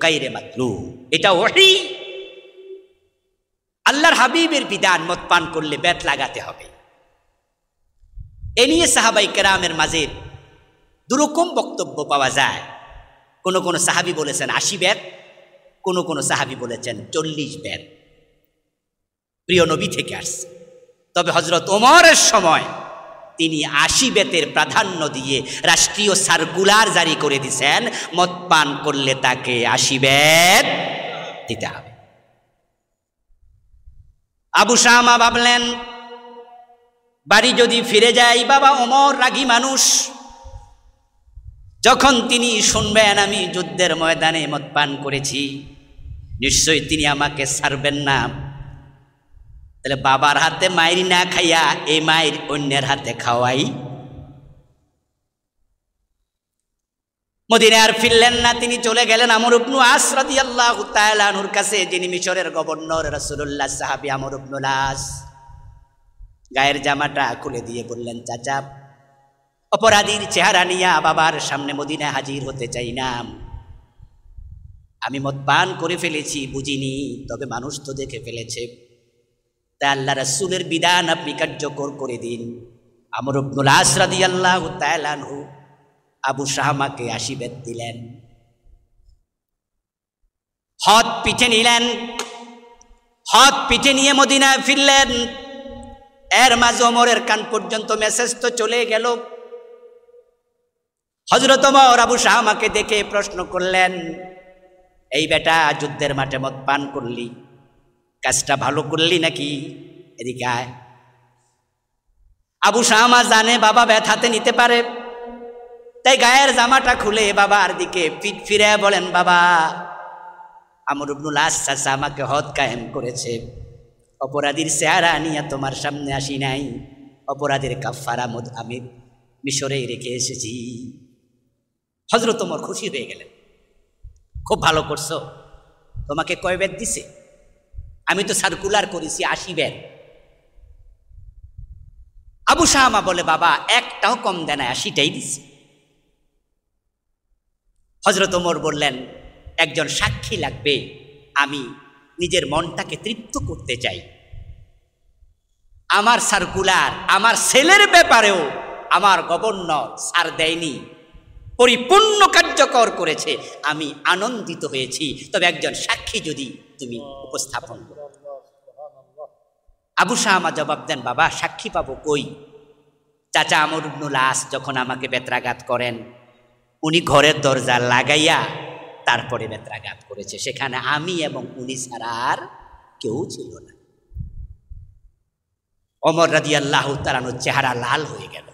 গায়রে মাতলু, এটা ওহী। আল্লাহর হাবিবের বিধান, মদ পান করলে বেত লাগাতে হবে। এ নিয়ে সাহাবাই কেরামের মাঝে দুরকম বক্তব্য পাওয়া যায়। কোন কোন সাহাবী বলেছেন 80 বেত, কোন কোন সাহাবী বলেছেন 40 বেত প্রিয় নবী থেকে আসছে। তবে হযরত ওমরের সময় তিনি 80 বেতের প্রাধান্য দিয়ে রাষ্ট্রীয় সার্কুলার জারি করে দিয়েছেন, মদ পান করলে তাকে 80 বেত দিতে হবে। আবু শামা ভাবলেন, বাড়ি যদি ফিরে যাই, বাবা ওমর রাগী মানুষ, যখন তিনি শুনবেন আমি যুদ্ধের ময়দানে মদ পান করেছি, নিশ্চয়ই তিনি আমাকে ছাড়বেন না। তাহলে বাবার হাতে মাইর না খাইয়া এই মাইর অন্যের হাতে খাওয়াই। মদিনায় আর ফিরলেন না, তিনি চলে গেলেন আমর ইবনে আস রাদিয়াল্লাহু তাআলা আনহুর কাছে, যিনি মিশরের গভর্নর। রাসূলুল্লাহ সাহাবী আমর ইবনে আস গায়ের জামাটা খুলে দিয়ে বললেন, চাচা, অপরাধীর চেহারা নিয়ে বাবার সামনে মদিনায় হাজির হতে চাই না। আমি মদ পান করে ফেলেছি, বুঝিনি, তবে মানুষ তো দেখে ফেলেছে, তাই আল্লাহ রাসূলের বিধান আপনি কার্যকর করে দিন। আমর ইবনে আস রাদিয়াল্লাহু তাআলা আনহু আবু শাহমাকে 80 বেত দিলেন, হাত পিঠে নিলেন। হাত পিঠে নিয়ে মদিনায় ফিরলেন। এর মাঝে ওমরের কান পর্যন্ত মেসেজ তো চলে গেল। হযরত ওমর আবু শাহমাকে দেখে প্রশ্ন করলেন, এই বেটা, যুদ্ধের মাঠে মদ পান করলি, কাজটা ভালো করলি নাকি? এদিকে আয়। আবু শাহমা জানে বাবা বেত হাতে নিতে পারে, তাই গায়ের জামাটা খুলে বাবার দিকে পিঠ ফিরে বলেন, বাবা, আমর ইবনে আস চাচা আমাকে হদ কায়েম করেছে, অপরাধীর চেহারা নিয়ে তোমার সামনে আসি নাই, অপরাধের কাফারা আমি মিশরে রেখে এসেছি। হযরত ওমর খুশি হয়ে গেলেন, খুব ভালো করছো, তোমাকে কয় বেত দিছে? আমি তো সার্কুলার করেছি 80 বেত। আবু শাহমা বলে, বাবা একটাও কম দেয় না, 80টাই দিছে। হযরত ওমর বললেন, একজন সাক্ষী লাগবে, আমি নিজের মনটাকে তৃপ্ত করতে চাই। আমার সার্কুলার আমার ছেলের ব্যাপারেও আমার গভর্নর ছাড় দেয়নি, পরিপূর্ণ কার্যকর করেছে, আমি আনন্দিত হয়েছি, তবে একজন সাক্ষী যদি তুমি উপস্থাপন করো। আবু শাহমা জবাব দেন, বাবা সাক্ষী পাবো কই? চাচা আমর ইবনে আস যখন আমাকে বেত্রাঘাত করেন, উনি ঘরের দরজা লাগাইয়া তারপরে বেত্রাঘাত করেছে, সেখানে আমি এবং উনি ছাড়া আর কেউ ছিল না। ওমর রাদিয়াল্লাহু তাআলা আনহুর চেহারা লাল হয়ে গেল,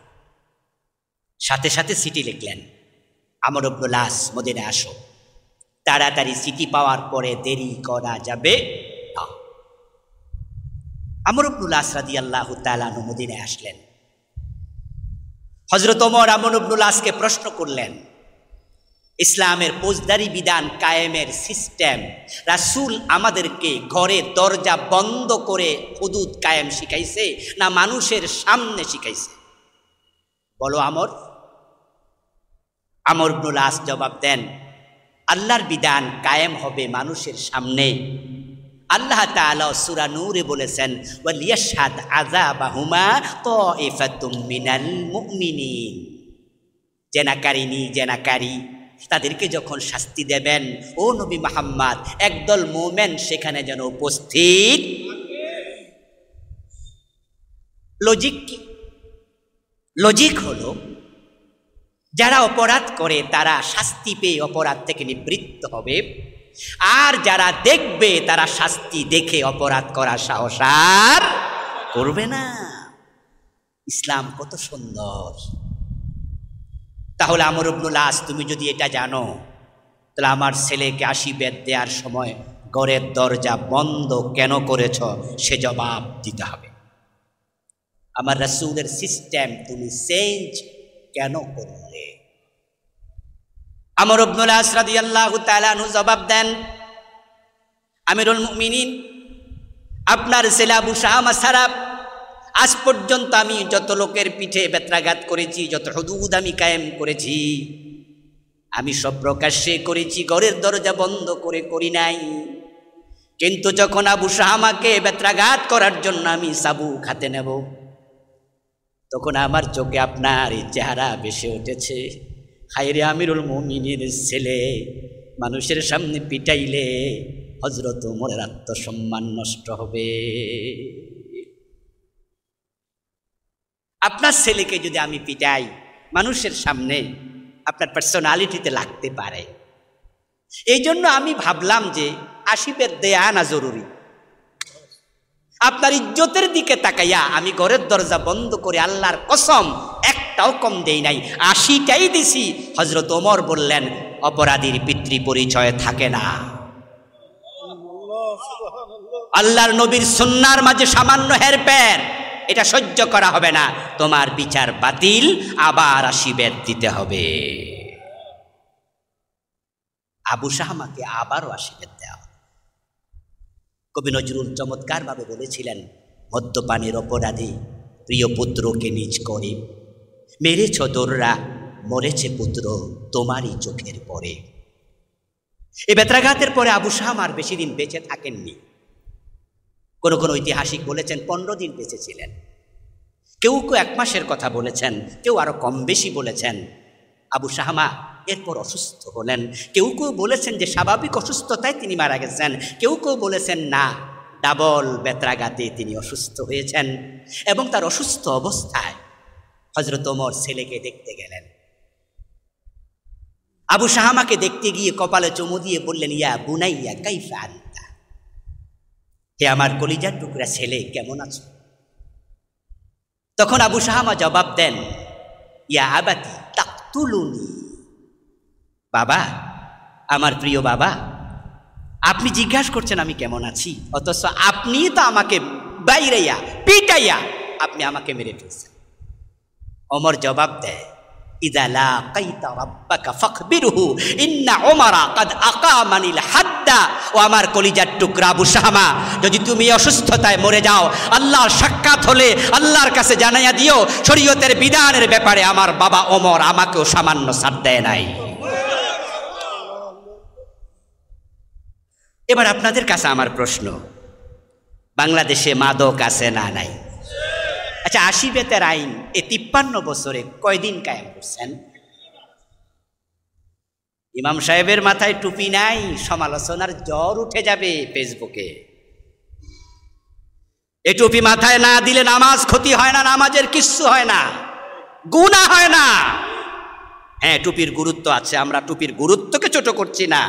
সাথে সাথে চিঠি লিখলেন, আমর ইবনে আস মদিনায় আসো, তাড়াতাড়ি চিঠি পাওয়ার পরে দেরি করা যাবে না। আমর ইবনে আস রাদিয়াল্লাহু তাআলা আনহু মদিনায় আসলেন। হযরত ওমর আমর ইবনে আসকে প্রশ্ন করলেন, ইসলামের ফৌজদারি বিধান কায়েমের সিস্টেম রাসূল আমাদেরকে ঘরে দরজা বন্ধ করে হুদুদ কায়েম শিখাইছে না মানুষের সামনে শিখাইছে? বলো আমর ইবনুল আস জবাব দেন, আল্লাহর বিধান কায়েম হবে মানুষের সামনে। আল্লাহ তাআলা সূরা নূরে বলেছেন, ওয়ালিয়াশহাদ আযাবাহুমা তাইফাতুম মিনাল মুমিনিন। জেনাকারী তাদেরকে যখন শাস্তি দেবেন, ও নবী মুহাম্মদ, একদল মুমিন সেখানে যেন উপস্থিত। লজিক হলো যারা অপরাধ করে তারা শাস্তি পেয়ে অপরাধ থেকে নিবৃত্ত হবে, আর যারা দেখবে তারা শাস্তি দেখে অপরাধ করার সাহস আর করবে না। ইসলাম কত সুন্দর! তাহলে আমর ইবনুল আস, তুমি যদি এটা জানো, তাহলে আমার ছেলেকে 80 বেত দেওয়ার সময় ঘরের দরজা বন্ধ কেন করেছ সে জবাব দিতে হবে। আমার রাসূলের সিস্টেম তুমি চেঞ্জ কেন করলে? আমর ইবনুল আস রাদিয়াল্লাহু তাআলা আনহু জবাব দেন, আমিরুল মুমিনিন, আপনার ছেলে আবু শাহামা ছাড়া আজ পর্যন্ত আমি যত লোকের পিঠে বেত্রাঘাত করেছি, যত হুদুদ আমি কায়েম করেছি, আমি সব প্রকাশ্যে করেছি, ঘরের দরজা বন্ধ করে করি নাই। কিন্তু যখন আবু শাহামাকে বেত্রাঘাত করার জন্য আমি চাবুক হাতে নেব, তখন আমার চোখে আপনার এই চেহারা ভেসে উঠেছে। হায়রে আমিরুল মুমিনের ছেলে, মানুষের সামনে পিটাইলে হযরত ওমরের আত্মসম্মান নষ্ট হবে। আপনার ছেলেকে যদি আমি পিটাই, মানুষের সামনে আপনার পার্সোনালিটিতে লাগতে পারে। এই জন্য আমি ভাবলাম যে 80 বেত দেয়া আনা জরুরি। আপনার ইজ্জতের দিকে তাকাইয়া আমি ঘরের দরজা বন্ধ করে আল্লাহর কসম একটাও কম দেই নাই, 80টাই দিছি। হযরত ওমর বললেন, অপরাধীর পিতৃ পরিচয় থাকে না। আল্লাহর নবীর সুন্নাহর মাঝে সামান্য হেরফের, এটা সহ্য করা হবে না, তোমার বিচার বাতিল, আবার 80 বেত দিতে হবে। আবু শাহামাকে আবারও 80 বেত দেওয়া। কবি নজরুল চমৎকার ভাবে বলেছিলেন, মদ্যপানের অপরাধী প্রিয় পুত্রকে নিজ করে মেরেছ দোররা, মরেছে পুত্র তোমারই চোখের পরে। এই বেত্রাঘাতের পরে আবু শাহামা আর বেশি দিন বেঁচে থাকেননি। কোন ঐতিহাসিক বলেছেন 15 দিন বেঁচে ছিলেন, কেউ 1 মাসের কথা বলেছেন, কেউ আরো কম বেশি বলেছেন। আবু শাহামা এরপর অসুস্থ হলেন, কেউ বলেছেন যে স্বাভাবিক অসুস্থতায় তিনি মারা গেছেন, কেউ বলেছেন না, ডাবল বেত্রাঘাতে তিনি অসুস্থ হয়েছেন। এবং তার অসুস্থ অবস্থায় হযরত ওমর ছেলেকে দেখতে গেলেন। আবু শাহামাকে দেখতে গিয়ে কপালে চুমু দিয়ে বললেন, ইয়া বুনাইয়া কাইফা আনতা, হে আমার কলিজার টুকরা ছেলে, কেমন আছো? তখন আবু শাহামা জবাব দেন, ইয়া আবাতি তাকতুলুনি, বাবা, আমার প্রিয় বাবা, আপনি জিজ্ঞাসা করছেন আমি কেমন আছি, অথচ আপনি তো আমাকে বাইরাইয়া পিটাইয়া আপনি আমাকে মেরে ফেলছেন। ওমর জবাব দেয়, ইযা লাকাইতা রাব্বাকা ফাখবিরহু ইন্না ওমরা কাদ আকামানিল হাদ্দা। ও আমার কলিজার টুকরা আবু শাহামা, যদি তুমি অসুস্থতায় মরে যাও, আল্লাহর সাক্ষাৎ হলে আল্লাহর কাছে জানাইয়া দিও, শরীয়তের বিধানের ব্যাপারে আমার বাবা ওমর আমাকেও সামান্য ছাড় দেয় নাই। এবার আপনাদের কাছে আমার প্রশ্ন, বাংলাদেশে মাদক আছে না নাই? আচ্ছা, 80 বেতের আইন এই 53 বছরে কয়দিন কায়েম করছেন? ইমাম সাহেবের মাথায় টুপি নাই, সমালোচনার জ্বর উঠে যাবে ফেসবুকে। এই টুপি মাথায় না দিলে নামাজ ক্ষতি হয় না, নামাজের কিচ্ছু হয় না, গুনাহ হয় না। হ্যাঁ, টুপির গুরুত্ব আছে, আমরা টুপির গুরুত্বকে ছোট করছি না,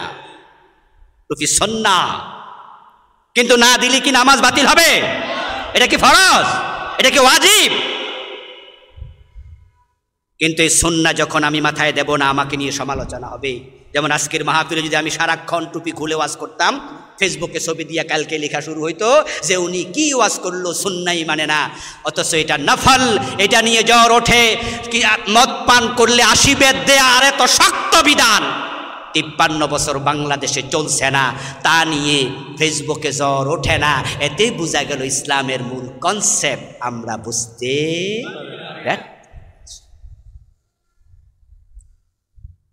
টুপি সুন্নাহ, কিন্তু না দিলে কি নামাজ বাতিল হবে? এটা কি ফরজ? এটা কি ওয়াজিব? কিন্তু এই সুন্নাহ যখন আমি মাথায় দেব না, আমাকে নিয়ে সমালোচনা হবে। যেমন আজকের মাহফিলে যদি আমি সারাক্ষণ টুপি খুলে ওয়াজ করতাম, ফেসবুকে ছবি দিয়ে কালকে লেখা শুরু হইতো যে উনি কি ওয়াজ করলো, সুন্নাহই মানে না, অথচ এটা নফল, এটা নিয়ে জ্বর ওঠে। কি মদ পান করলে 80 বেত দেয়া, আর এত শক্ত বিধান, 53 বছর বাংলাদেশে চলছে না, তা নিয়ে ফেসবুকে জ্বর ওঠে না। এতে বোঝা গেল ইসলামের মূল কনসেপ্ট আমরা বুঝতে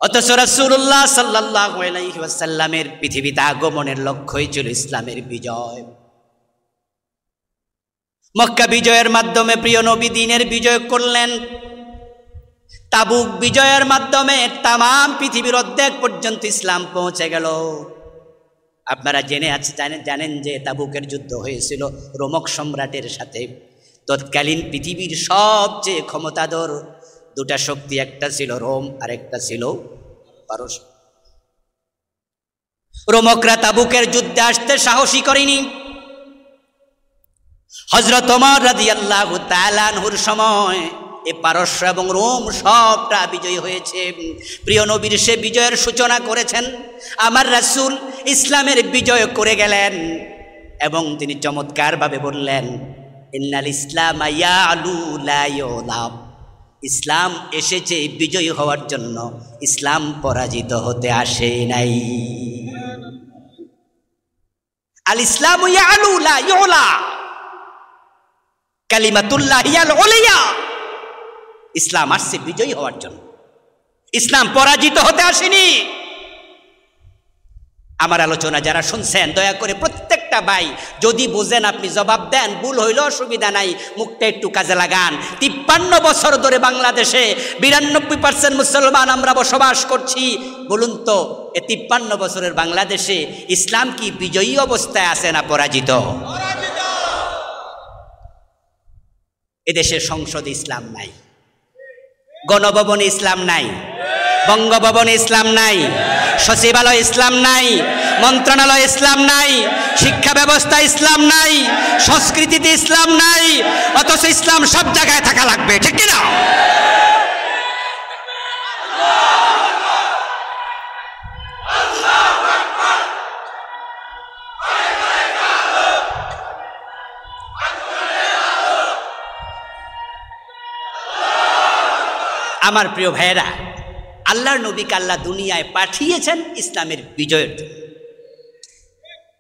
অথচ রাসূলুল্লাহ সাল্লাল্লাহু আলাইহি ওয়াসাল্লামের পৃথিবীতে আগমনের লক্ষ্যই ছিল ইসলামের বিজয়। মক্কা বিজয়ের মাধ্যমে প্রিয় নবী দ্বীনের বিজয় করলেন। তাবুক বিজয়ের মাধ্যমে তামাম পৃথিবীর অর্ধেক পর্যন্ত ইসলাম পৌঁছে গেল। আপনারা জানেন যে তাবুকের যুদ্ধ হয়েছিল রোমক সম্রাটের সাথে। তৎকালীন পৃথিবীর সবচেয়ে ক্ষমতাধর দুটা শক্তি, একটা ছিল রোম আর একটা ছিল পারস্য। রোমকরা তাবুকের যুদ্ধে আসতে সাহসী করেনি। হযরত ওমর রাদিয়াল্লাহু তাআলা আনহুর সময় এ পারস্য এবং রোম সবটা বিজয়ী হয়েছে। প্রিয় নবীর সে বিজয়ের সূচনা করেছেন। আমার রাসূল ইসলামের বিজয় করে গেলেন এবং তিনি চমৎকারভাবে বললেন, ইন্নাল ইসলাম ইয়ালু লা ইউলাব। ইসলাম এসেছে বিজয়ী হওয়ার জন্য, ইসলাম পরাজিত হতে আসে নাই। আল ইসলামু ইয়ালু লা ইউলা, কালিমাতুল্লাহ হিয়াল উলিয়া। ইসলাম আসছে বিজয়ী হওয়ার জন্য, ইসলাম পরাজিত হতে আসেনি। আমার আলোচনা যারা শুনছেন দয়া করে প্রত্যেকটা ভাই যদি বুঝেন আপনি জবাব দেন, ভুল হইল অসুবিধা নাই, মুখটা একটু কাজে লাগান। 53 বছর ধরে বাংলাদেশে 92% মুসলমান আমরা বসবাস করছি। বলুন তো এ 53 বছরের বাংলাদেশে ইসলাম কি বিজয়ী অবস্থায় আছে না পরাজিত? এদেশের সংসদে ইসলাম নাই, গণভবনে ইসলাম নাই, বঙ্গভবনে ইসলাম নাই, সচিবালয় ইসলাম নাই, মন্ত্রণালয় ইসলাম নাই, শিক্ষা ব্যবস্থা ইসলাম নাই, সংস্কৃতিতে ইসলাম নাই। অথচ ইসলাম সব জায়গায় থাকা লাগবে, ঠিক কিনা? আমার প্রিয় ভাইয়েরা, আল্লাহর নবীকে আল্লাহ দুনিয়ায় পাঠিয়েছেন ইসলামের বিজয়ের জন্য।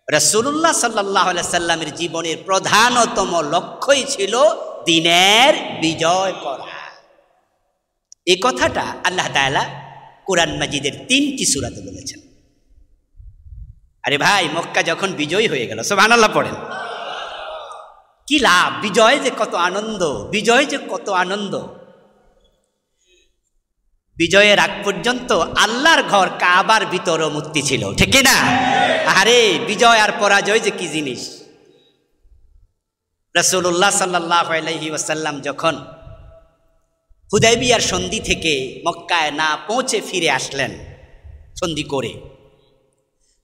রাসূলুল্লাহ সাল্লাল্লাহু আলাইহি সাল্লামের জীবনের প্রধানতম লক্ষ্যই ছিল দ্বীনের বিজয় করা। এই কথাটা আল্লাহ তাআলা কোরআন মাজিদের 3টি সূরাতে বলেছেন। আরে ভাই, মক্কা যখন বিজয় হয়ে গেল, সুবহানাল্লাহ পড়েন, কি লাভ! বিজয় যে কত আনন্দ, বিজয় যে কত আনন্দ। বিজয়ের আগ পর্যন্ত আল্লাহর ঘর কাবার ভিতরে মূর্তি ছিল, ঠিক না? আরে বিজয় আর পরাজয় যে কি জিনিস। রাসূলুল্লাহ সাল্লাল্লাহু আলাইহি ওয়াসাল্লাম যখন হুদায়বিয়ার সন্ধি থেকে মক্কায় না পৌঁছে ফিরে আসলেন সন্ধি করে,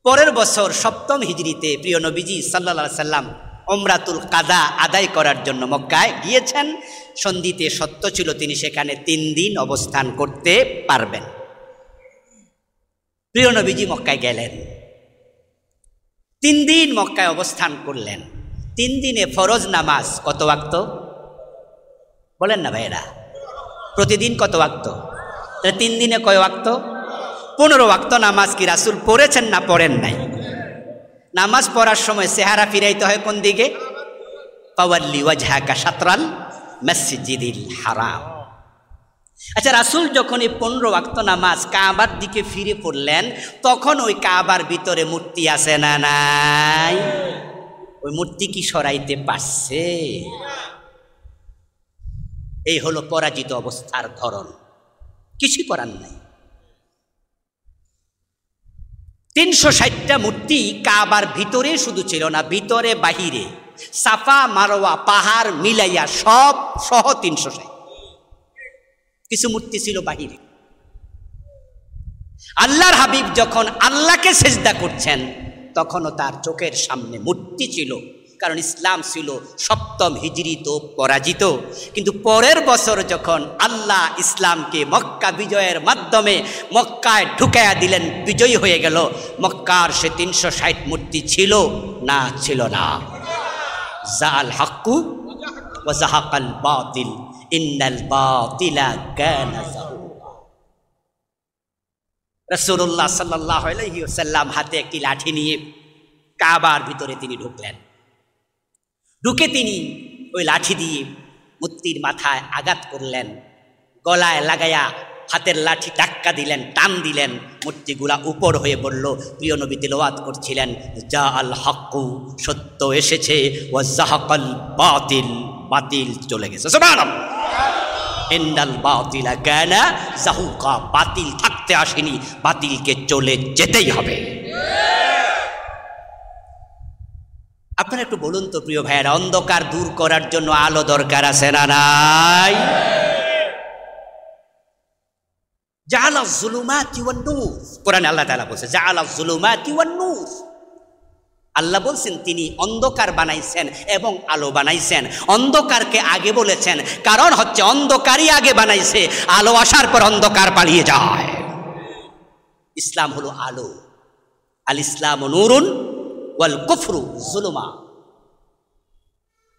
পরের বছর 7ম হিজরিতে প্রিয় নবীজি সাল্লাল্লাহু আলাইহি সাল্লাম উমরাতুল কাদা আদায় করার জন্য মক্কায় গিয়েছেন। সন্ধিতে সত্য ছিল তিনি সেখানে 3 দিন অবস্থান করতে পারবেন। প্রিয় নবীজি মক্কায় গেলেন, 3 দিন মক্কায় অবস্থান করলেন। 3 দিনে ফরজ নামাজ কত ওয়াক্ত বলেন না ভাইরা? প্রতিদিন কত ওয়াক্ত? 3 দিনে কয় ওয়াক্ত? 15 ওয়াক্ত নামাজ কি রাসূল পড়েছেন না পড়েন নাই? নামাজ পড়ার সময় চেহারা ফিরাইতে হয় কোন দিকে? ফাওয়াল্লি ওয়াজহাকা শাতরাল মসজিদিল হারাম। আচ্ছা, রাসূল যখন এই 15 ওয়াক্ত নামাজ কাবার দিকে ফিরে পড়লেন, তখন ওই কাবার ভিতরে মূর্তি আছে না নাই? ওই মূর্তি কি সরাইতে পারছে? এই হলো পরাজিত অবস্থার ধরন, কিছুই করার নাই। 360টা মূর্তি কাবার ভিতরে শুধু ছিল না, ভিতরে বাহিরে সাফা মারওয়া পাহাড় মিলাইয়া সব সহ 360। কিছু মূর্তি ছিল বাহিরে। আল্লাহর হাবিব যখন আল্লাহকে সেজদা করছেন তখনও তার চোখের সামনে মূর্তি ছিল, কারণ ইসলাম ছিল 7ম হিজরিত পরাজিত। কিন্তু পরের বছর যখন আল্লাহ ইসলামকে মক্কা বিজয়ের মাধ্যমে মক্কায় ঢুকাইয়া দিলেন, বিজয়ী হয়ে গেল, মক্কার সে 360 মূর্তি ছিল না? ছিল না। জাআল হাক্কু ওয়া যাহাকাল বাতিল ইন্নাল বাতিলা কানা যাহুকা। রাসূলুল্লাহ সাল্লাল্লাহু আলাইহি ওয়াসাল্লাম হাতে একটি লাঠি নিয়ে কাবার ভিতরে তিনি ঢুকলেন। ঢুকে তিনি ওই লাঠি দিয়ে মূর্তির মাথায় আঘাত করলেন, গলায় লাগায়া হাতের লাঠি ধাক্কা দিলেন, টান দিলেন, মূর্তিগুলা উপর হয়ে পড়ল। প্রিয় নবী তিলাওয়াত করছিলেন, জা আল হাক্কু, সত্য এসেছে, ওয়া যাহাকাল বাতিল, বাতিল চলে গেছে। সুবহানাল্লাহ। ইন্নাল বাতিলা কানা যাহুকা, বাতিল থাকতে আসেনি, বাতিলকে চলে যেতেই হবে। আপনারা একটু বলুন তো প্রিয় ভাইয়েরা, অন্ধকার দূর করার জন্য আলো দরকার আছে না নাই? জাআলা যুলুমাতি ওয়ান নূর, কোরআনে আল্লাহ তাআলা বলেছে জাআলা যুলুমাতি ওয়ান নূর। আল্লাহ বলছেন তিনি অন্ধকার বানাইছেন এবং আলো বানাইছেন। অন্ধকারকে আগে বলেছেন, কারণ হচ্ছে অন্ধকারই আগে বানাইছে, আলো আসার পর অন্ধকার পালিয়ে যায়। ইসলাম হলো আলো, আল ইসলামু নূরুন ওয়াল কুফরু যুলুমা।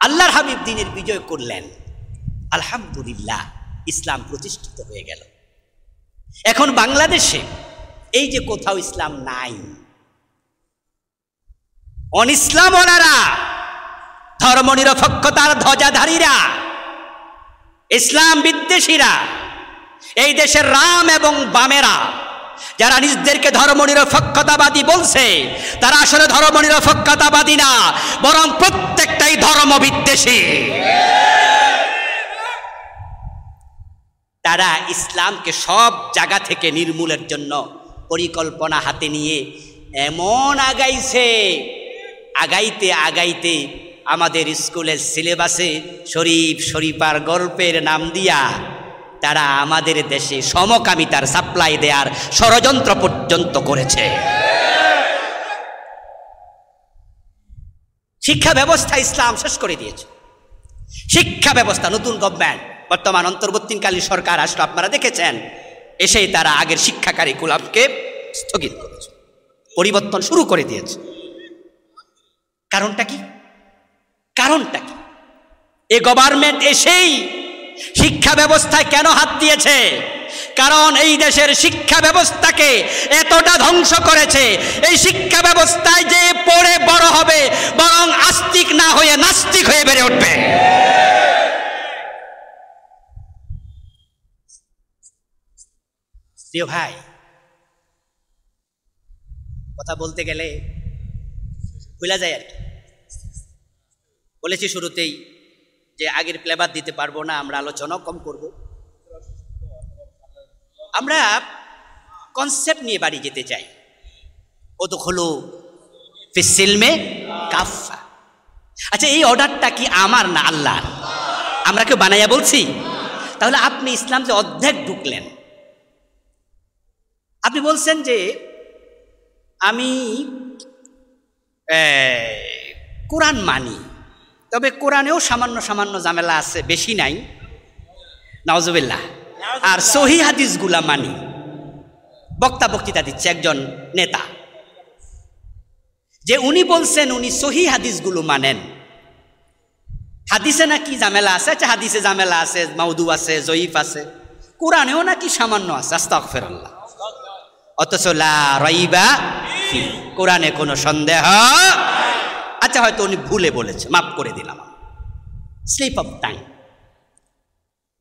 আল্লাহর হাবিব দ্বীনের বিজয় করলেন, আলহামদুলিল্লাহ, ইসলাম প্রতিষ্ঠিত হয়ে গেল। এখন বাংলাদেশে এই যে কোথাও ইসলাম নাই, অনিসলামওয়ালারা, ধর্মনিরপেক্ষতার ধ্বজাধারীরা, ইসলাম বিদ্বেষীরা, এই দেশের রাম এবং বামেরা যারা নিজেদেরকে ধর্মনিরপেক্ষতাবাদী বলছে, তারা আসলে ধর্মনিরপেক্ষতাবাদী না, বরং প্রত্যেকটাই ধর্ম বিদ্বেষী। তারা ইসলামকে সব জায়গা থেকে নির্মূলের জন্য পরিকল্পনা হাতে নিয়ে এমন আগাইছে, আগাইতে আগাইতে আমাদের স্কুলের সিলেবাসে শরীফ শরীফার গল্পের নাম দিয়া তারা আমাদের দেশে সমকামিতার সাপ্লাই দেওয়ার ষড়যন্ত্র পর্যন্ত করেছে। শিক্ষা ব্যবস্থা ইসলাম শেষ করে দিয়েছে। শিক্ষা ব্যবস্থা, নতুন গভর্নমেন্ট, বর্তমান অন্তর্বর্তীকালীন সরকার আসলো, আপনারা দেখেছেন, এসেই তারা আগের শিক্ষা কারিকুলামকে স্থগিত করেছে, পরিবর্তন শুরু করে দিয়েছে। কারণটা কি? কারণটা কি? এই গভর্নমেন্ট এসেই শিক্ষা ব্যবস্থায় কেন হাত দিয়েছে? কারণ এই দেশের শিক্ষা ব্যবস্থাকে এতটা ধ্বংস করেছে, এই শিক্ষা ব্যবস্থায় যে পড়ে বড় হবে বরং আস্তিক না হয়ে নাস্তিক হয়ে বেড়ে উঠবে। প্রিয় ভাই, কথা বলতে গেলে ভুলা যায় আর কি। বলেছি শুরুতেই যে আগের প্লেবার দিতে পারবো না, আমরা আলোচনা কম করব। আমরা কনসেপ্ট নিয়ে বাড়ি যেতে চাই। ও তো হলো ফিসিলমে কাফা। আচ্ছা, এই অর্ডারটা কি আমার না আল্লাহর? আমরা কেউ বানাইয়া বলছি? তাহলে আপনি ইসলাম যে অর্ধেক ঢুকলেন, আপনি বলছেন যে আমি কোরআন মানি, তবে কোরআনেও সামান্য সামান্য ঝামেলা আছে, বেশি নাই, নাউজুবিল্লাহ, আর সহি হাদিসগুলা মানি। বক্তৃতা দিচ্ছে একজন নেতা, যে উনি বলছেন উনি সহি হাদিসগুলো মানেন, হাদিসে নাকি ঝামেলা আছে। আচ্ছা, হাদিসে ঝামেলা আছে, মাউদু আছে, জয়ীফ আছে, কোরআনেও নাকি সামান্য আছে, আস্তাগফিরুল্লাহ। অথচ লা রাইবা ফি, কোরআনে কোনো সন্দেহ। আচ্ছা, হয়তো উনি ভুলে বলেছে, মাফ করে দিলাম, স্লিপ অফ টাইম।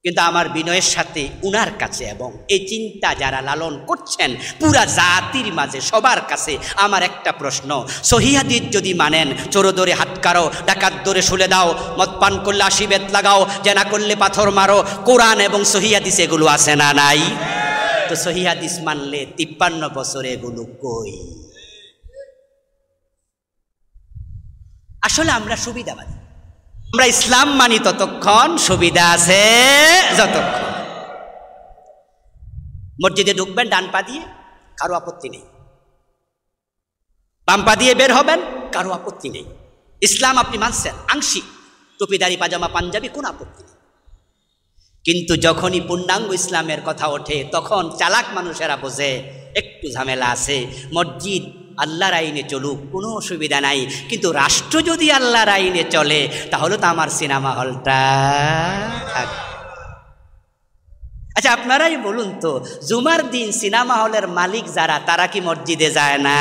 কিন্তু আমার বিনয়ের সাথে উনার কাছে এবং এই চিন্তা যারা লালন করছেন পুরা জাতির মাঝে সবার কাছে আমার একটা প্রশ্ন, সহি হাদিস যদি মানেন, চোর ধরে হাত কারো, ডাকাত ধরে শুলে দাও, মদ পান করলে 80 বেত লাগাও, জেনা করলে পাথর মারো, কোরআন এবং সহি হাদিস এগুলো আছে না নাই? তো সহি হাদিস মানলে 53 বছরে এগুলো কই? আসলে আমরা সুবিধাবাদী, আমরা ইসলাম মানি ততক্ষণ, সুবিধা আছে যতক্ষণ। মসজিদে ঢুকবেন ডান পা দিয়ে, কারো আপত্তি নেই, বাম পা দিয়ে বের হবেন, কারো আপত্তি নেই। ইসলাম আপনি মানছেন আংশিক, টুপিদারি পাজামা পাঞ্জাবি, কোন আপত্তি নেই। কিন্তু যখনই পূর্ণাঙ্গ ইসলামের কথা ওঠে তখন চালাক মানুষেরা বোঝে একটু ঝামেলা আছে। মসজিদ আল্লাহর আইনে চলুক, কোনো অসুবিধা নাই, কিন্তু রাষ্ট্র যদি আল্লাহর আইনে চলে তাহলে তো আমার সিনেমা হলটা থাকবে। আচ্ছা আপনারাই বলুন তো, জুমার দিন সিনেমা হলের মালিক যারা, তারা কি মসজিদে যায় না?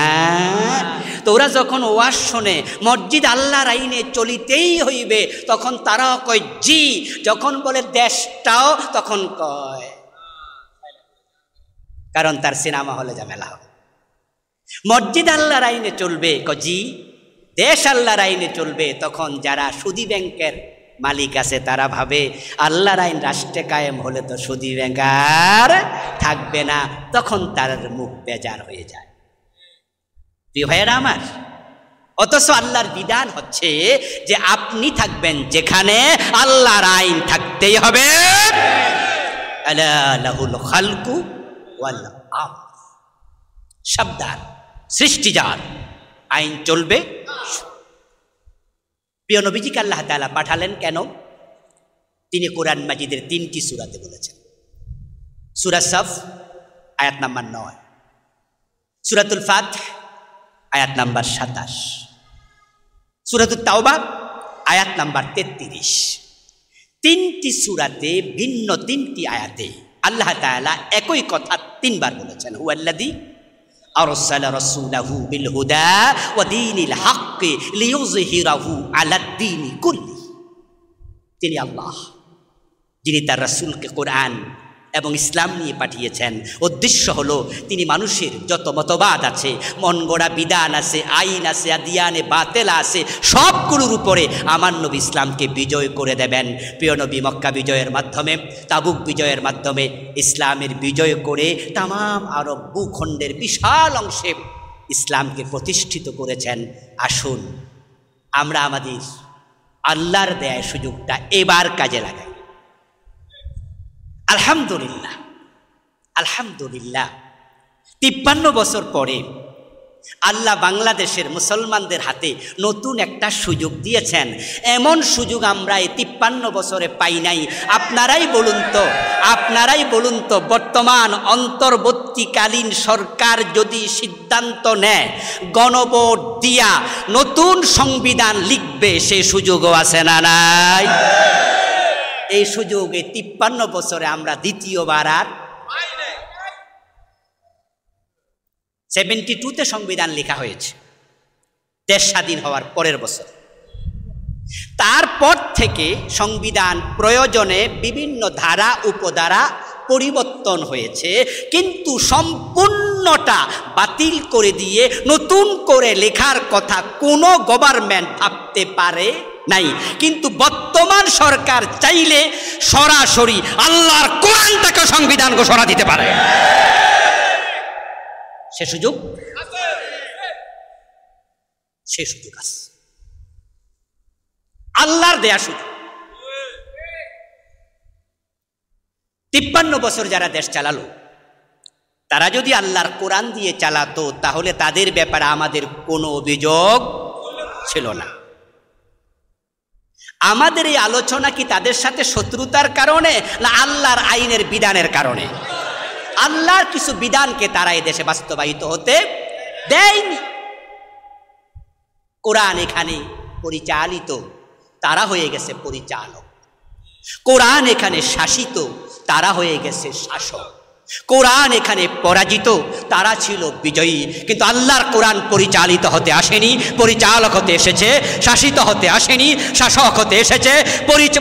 তো ওরা যখন ওয়াজ শোনে মসজিদ আল্লাহর আইনে চলিতেই হইবে, তখন তারাও কয় জি। যখন বলে দেশটাও, তখন কয়, কারণ তার সিনেমা হলে ঝামেলা হবে। মসজিদ আল্লাহর আইনে চলবে, জি। দেশ আল্লাহর আইনে চলবে, তখন যারা সুদী ব্যাংকের মালিক আছে তারা ভাবে আল্লাহর আইন রাষ্ট্রে কায়েম হলে তো সুদী ব্যাংক আর থাকবে না, তখন তার মুখ বেজার হয়ে যায়। প্রিয় ভাইয়েরা আমার, অথচ আল্লাহর বিধান হচ্ছে যে আপনি থাকবেন যেখানে আল্লাহর আইন থাকতেই হবে। আলা লাহুল খালকু ওয়াল আমর, সাবধান, সৃষ্টি যার, আইন চলবে। প্রিয় নবীজিকে আল্লাহ তাআলা পাঠালেন কেন? তিনি কোরআন মাজিদের 3টি সূরাতে বলেছেন। সূরা সাফ আয়াত নাম্বার 9, সূরাতুল ফাতহ আয়াত নাম্বার 27, সূরাতুত তাওবা আয়াত নাম্বার 33। 3টি সূরাতে ভিন্ন 3টি আয়াতে আল্লাহ তাআলা একই কথা 3 বার বলেছেন। হুয়াল্লাযী আরসালা রাসূলাহু বিল হুদা ওয়া দীনিল হক লিইয়ুযহিরাহু আলাদ দীনি কুল্লি। তিনি আল্লাহ, যিনি তার রাসূলকে কোরআন এবং ইসলাম নিয়ে পাঠিয়েছেন। উদ্দেশ্য হলো তিনি মানুষের যত মতবাদ আছে, মন গড়া বিধান আছে, আইন আছে, আদিয়ানে বাতেলা আছে, সবগুলোর উপরে আমার নবী ইসলামকে বিজয় করে দেবেন। প্রিয় নবী মক্কা বিজয়ের মাধ্যমে, তাবুক বিজয়ের মাধ্যমে ইসলামের বিজয় করে তাম আরব ভূখণ্ডের বিশাল অংশে ইসলামকে প্রতিষ্ঠিত করেছেন। আসুন আমরা আমাদের আল্লাহর দেয়া সুযোগটা এবার কাজে লাগাই। আলহামদুলিল্লাহ, আলহামদুলিল্লাহ, 53 বছর পরে আল্লাহ বাংলাদেশের মুসলমানদের হাতে নতুন একটা সুযোগ দিয়েছেন। এমন সুযোগ আমরা এই 53 বছরে পাই নাই। আপনারাই বলুন তো বর্তমান অন্তর্বর্তীকালীন সরকার যদি সিদ্ধান্ত নেয় গণভোট দিয়া নতুন সংবিধান লিখবে, সেই সুযোগও আছে না নাই? এই সুযোগ এই 53 বছরে আমরা দ্বিতীয়বার আর 72তে সংবিধান লেখা হয়েছে, দেশ স্বাধীন হওয়ার পরের বছর। তারপর থেকে সংবিধান প্রয়োজনে বিভিন্ন ধারা উপধারা পরিবর্তন হয়েছে, কিন্তু সম্পূর্ণটা বাতিল করে দিয়ে নতুন করে লেখার কথা কোনো গভর্নমেন্ট ভাবতে পারে নাই। কিন্তু বর্তমান সরকার চাইলে সরাসরি আল্লাহর কোরআনটাকে সংবিধান ঘোষণা দিতে পারে। সে সুযোগ আছে, আল্লাহর দেয়া সুযোগ। 53 বছর যারা দেশ চালালো, তারা যদি আল্লাহর কোরআন দিয়ে চালাতো তাহলে তাদের ব্যাপারে আমাদের কোনো অভিযোগ ছিল না। আমাদের এই আলোচনা কি তাদের সাথে শত্রুতার কারণে না আল্লাহর আইনের বিধানের কারণে? আল্লাহর কিছু বিধানকে তারা এই দেশে বাস্তবায়িত হতে দেয়নি। কোরআন এখানে পরিচালিত, তারা হয়ে গেছে পরিচালক। কোরআন এখানে শাসিত, তারা হয়ে গেছে শাসক। কোরআন এখানে পরাজিত, তারা ছিল বিজয়ী। কিন্তু আল্লাহর কোরআন পরিচালিত হতে আসেনি, পরিচালক হতে এসেছে। শাসিত হতে আসেনি, শাসক হতে এসেছে।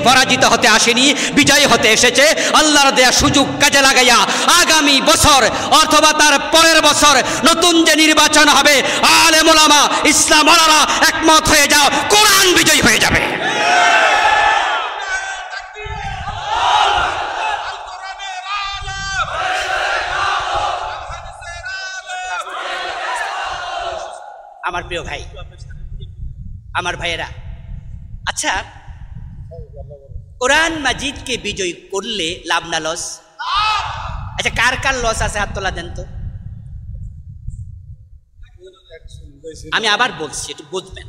পরাজিত হতে আসেনি, বিজয়ী হতে এসেছে। আল্লাহর দেয়া সুযোগ কাজে লাগাইয়া আগামী বছর অথবা তার পরের বছর নতুন যে নির্বাচন হবে, আলেম ওলামা ইসলাম ওলামা একমত হয়ে যাও, কোরআন বিজয়ী হয়ে যাবে। আমার প্রিয় ভাই, আমার ভাইয়েরা, আচ্ছা কোরআন মাজিদকে বিজয় করলে লাভ না লস? আচ্ছা কার কার লস আছে হাত তোলা দেন তো। আমি আবার বলছি, একটু বুঝবেন।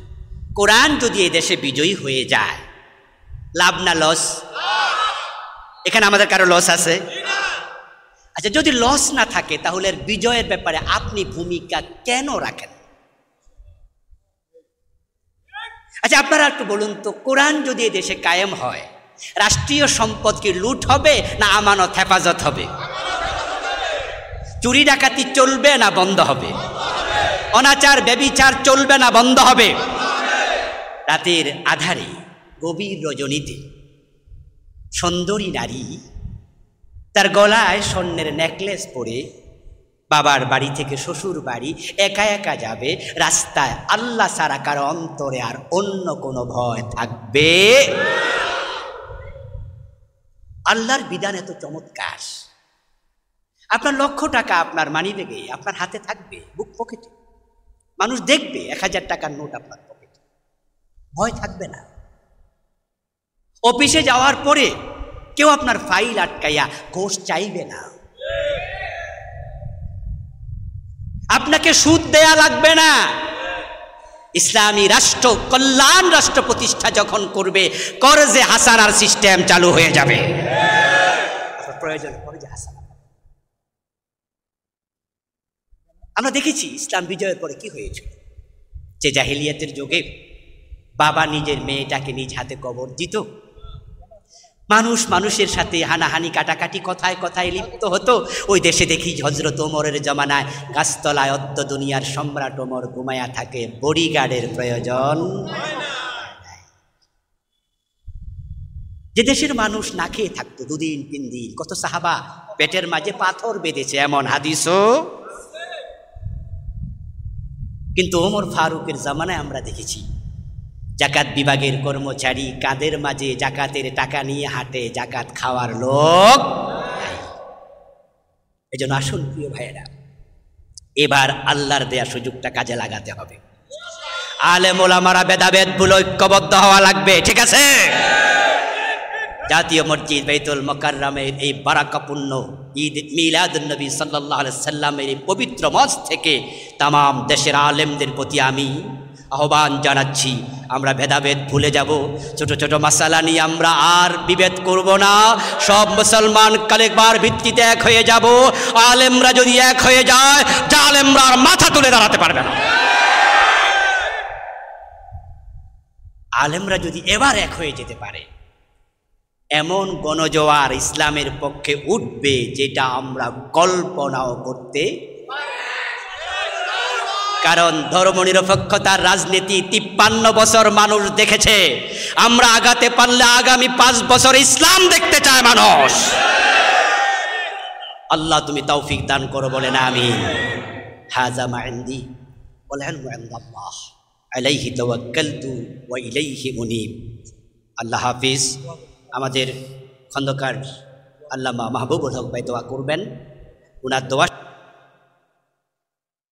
কোরআন যদি এই দেশে বিজয়ী হয়ে যায়, লাভ না লস? এখানে আমাদের কারো লস আছে? আচ্ছা যদি লস না থাকে তাহলে বিজয়ের ব্যাপারে আপনি ভূমিকা কেন রাখেন? আচ্ছা আপনারা একটু বলুন তো, কোরআন যদি এই দেশে কায়েম হয় রাষ্ট্রীয় সম্পদ কি লুট হবে না আমানত হেফাজত হবে? চুরি ডাকাতি চলবে না বন্ধ হবে? অনাচার ব্যভিচার চলবে না বন্ধ হবে? রাতের আধারে গভীর রজনীতে সুন্দরী নারী তার গলায় স্বর্ণের নেকলেস পরে বাবার বাড়ি থেকে শ্বশুর বাড়ি একা একা যাবে, রাস্তায় আল্লাহ ছাড়া কারো অন্তরে আর অন্য কোনো ভয় থাকবে? আল্লাহর বিধান এত চমৎকার। আপনার লক্ষ টাকা আপনার মানিব্যাগে, আপনার হাতে থাকবে, বুক পকেটে, মানুষ দেখবে 1000 টাকার নোট আপনার পকেটে, ভয় থাকবে না। অফিসে যাওয়ার পরে কেউ আপনার ফাইল আটকাইয়া ঘোষ চাইবে না, আপনাকে সুদ দেয়া লাগবে না। ইসলামী রাষ্ট্র, কল্যাণ রাষ্ট্র প্রতিষ্ঠা যখন করবে, কর্জে হাসানার সিস্টেম চালু হয়ে যাবে। প্রয়োজন কর্জে হাসানা। আমরা দেখেছি ইসলাম বিজয়ের পরে কি হয়েছিল, যে জাহিলিয়াতের যুগে বাবা নিজের মেয়েটাকে নিজ হাতে কবর দিত, মানুষ মানুষের সাথে হানাহানি কাটাকাটি কথায় কথায় লিপ্ত হতো। ওই দেশে দেখি হযরত ওমরের জমানায় গাছতলায় অদ্য দুনিয়ার সম্রাট ওমর ঘুমায়া থাকে, বডিগার্ডের প্রয়োজন। যে দেশের মানুষ না খেয়ে থাকতো 2 দিন 3 দিন, কত সাহাবা পেটের মাঝে পাথর বেঁধেছে, এমন হাদিসও। কিন্তু ওমর ফারুকের জামানায় আমরা দেখেছি জাকাত বিভাগের কর্মচারী কাদের মাঝে জাকাতের টাকা নিয়ে হাঁটে, জাকাত খাওয়ার লোক। এই জন্য আসুন প্রিয় ভাইয়েরা, এবার আল্লাহর দেয়া সুযোগটা কাজে লাগাতে হবে। আলেম ওলামারা ভেদাভেদ ভুলে ঐক্যবদ্ধ হওয়া লাগবে, ঠিক আছে? জাতীয় মসজিদ বাইতুল মুকাররমের এই বারাকাপূর্ণ ঈদ মিলাদুন নবী সাল্লাল্লাহু আলাইহি সাল্লামের এই পবিত্র মঞ্চ থেকে তাম দেশের আলেমদের প্রতি আমি আহ্বান জানাচ্ছি, আমরা ভেদাভেদ ভুলে যাব। ছোট ছোট মাসালা নিয়ে আমরা আর বিভেদ করব না। সব মুসলমান কালেকবার ভিত্তিতে এক হয়ে যাব। আলেমরা যদি এক হয়ে যায়, জালেমরা আর মাথা তুলে দাঁড়াতে পারবে না। আলেমরা যদি এবার এক হয়ে যেতে পারে, এমন গণজোয়ার ইসলামের পক্ষে উঠবে যেটা আমরা কল্পনাও করতে। কারণ ধর্মনিরপেক্ষতার রাজনীতি 53 বছর মানুষ দেখেছে। আমরা আগাতে পারলে আগামী 5 বছর ইসলাম দেখতে চায় মানুষ। আল্লাহ তুমি তৌফিক দান করো, বলেন আমিন। হাযা মা ইনদি ওয়াল ইলমু ইনদাল্লাহ আলাইহি তাওয়াক্কালতু ওয়া ইলাইহি উনীব। আল্লাহ হাফিজ। আমাদের খন্দকার আল্লামা মাহবুবুল হক ভাই দোয়া করবেন, ওনার দোয়া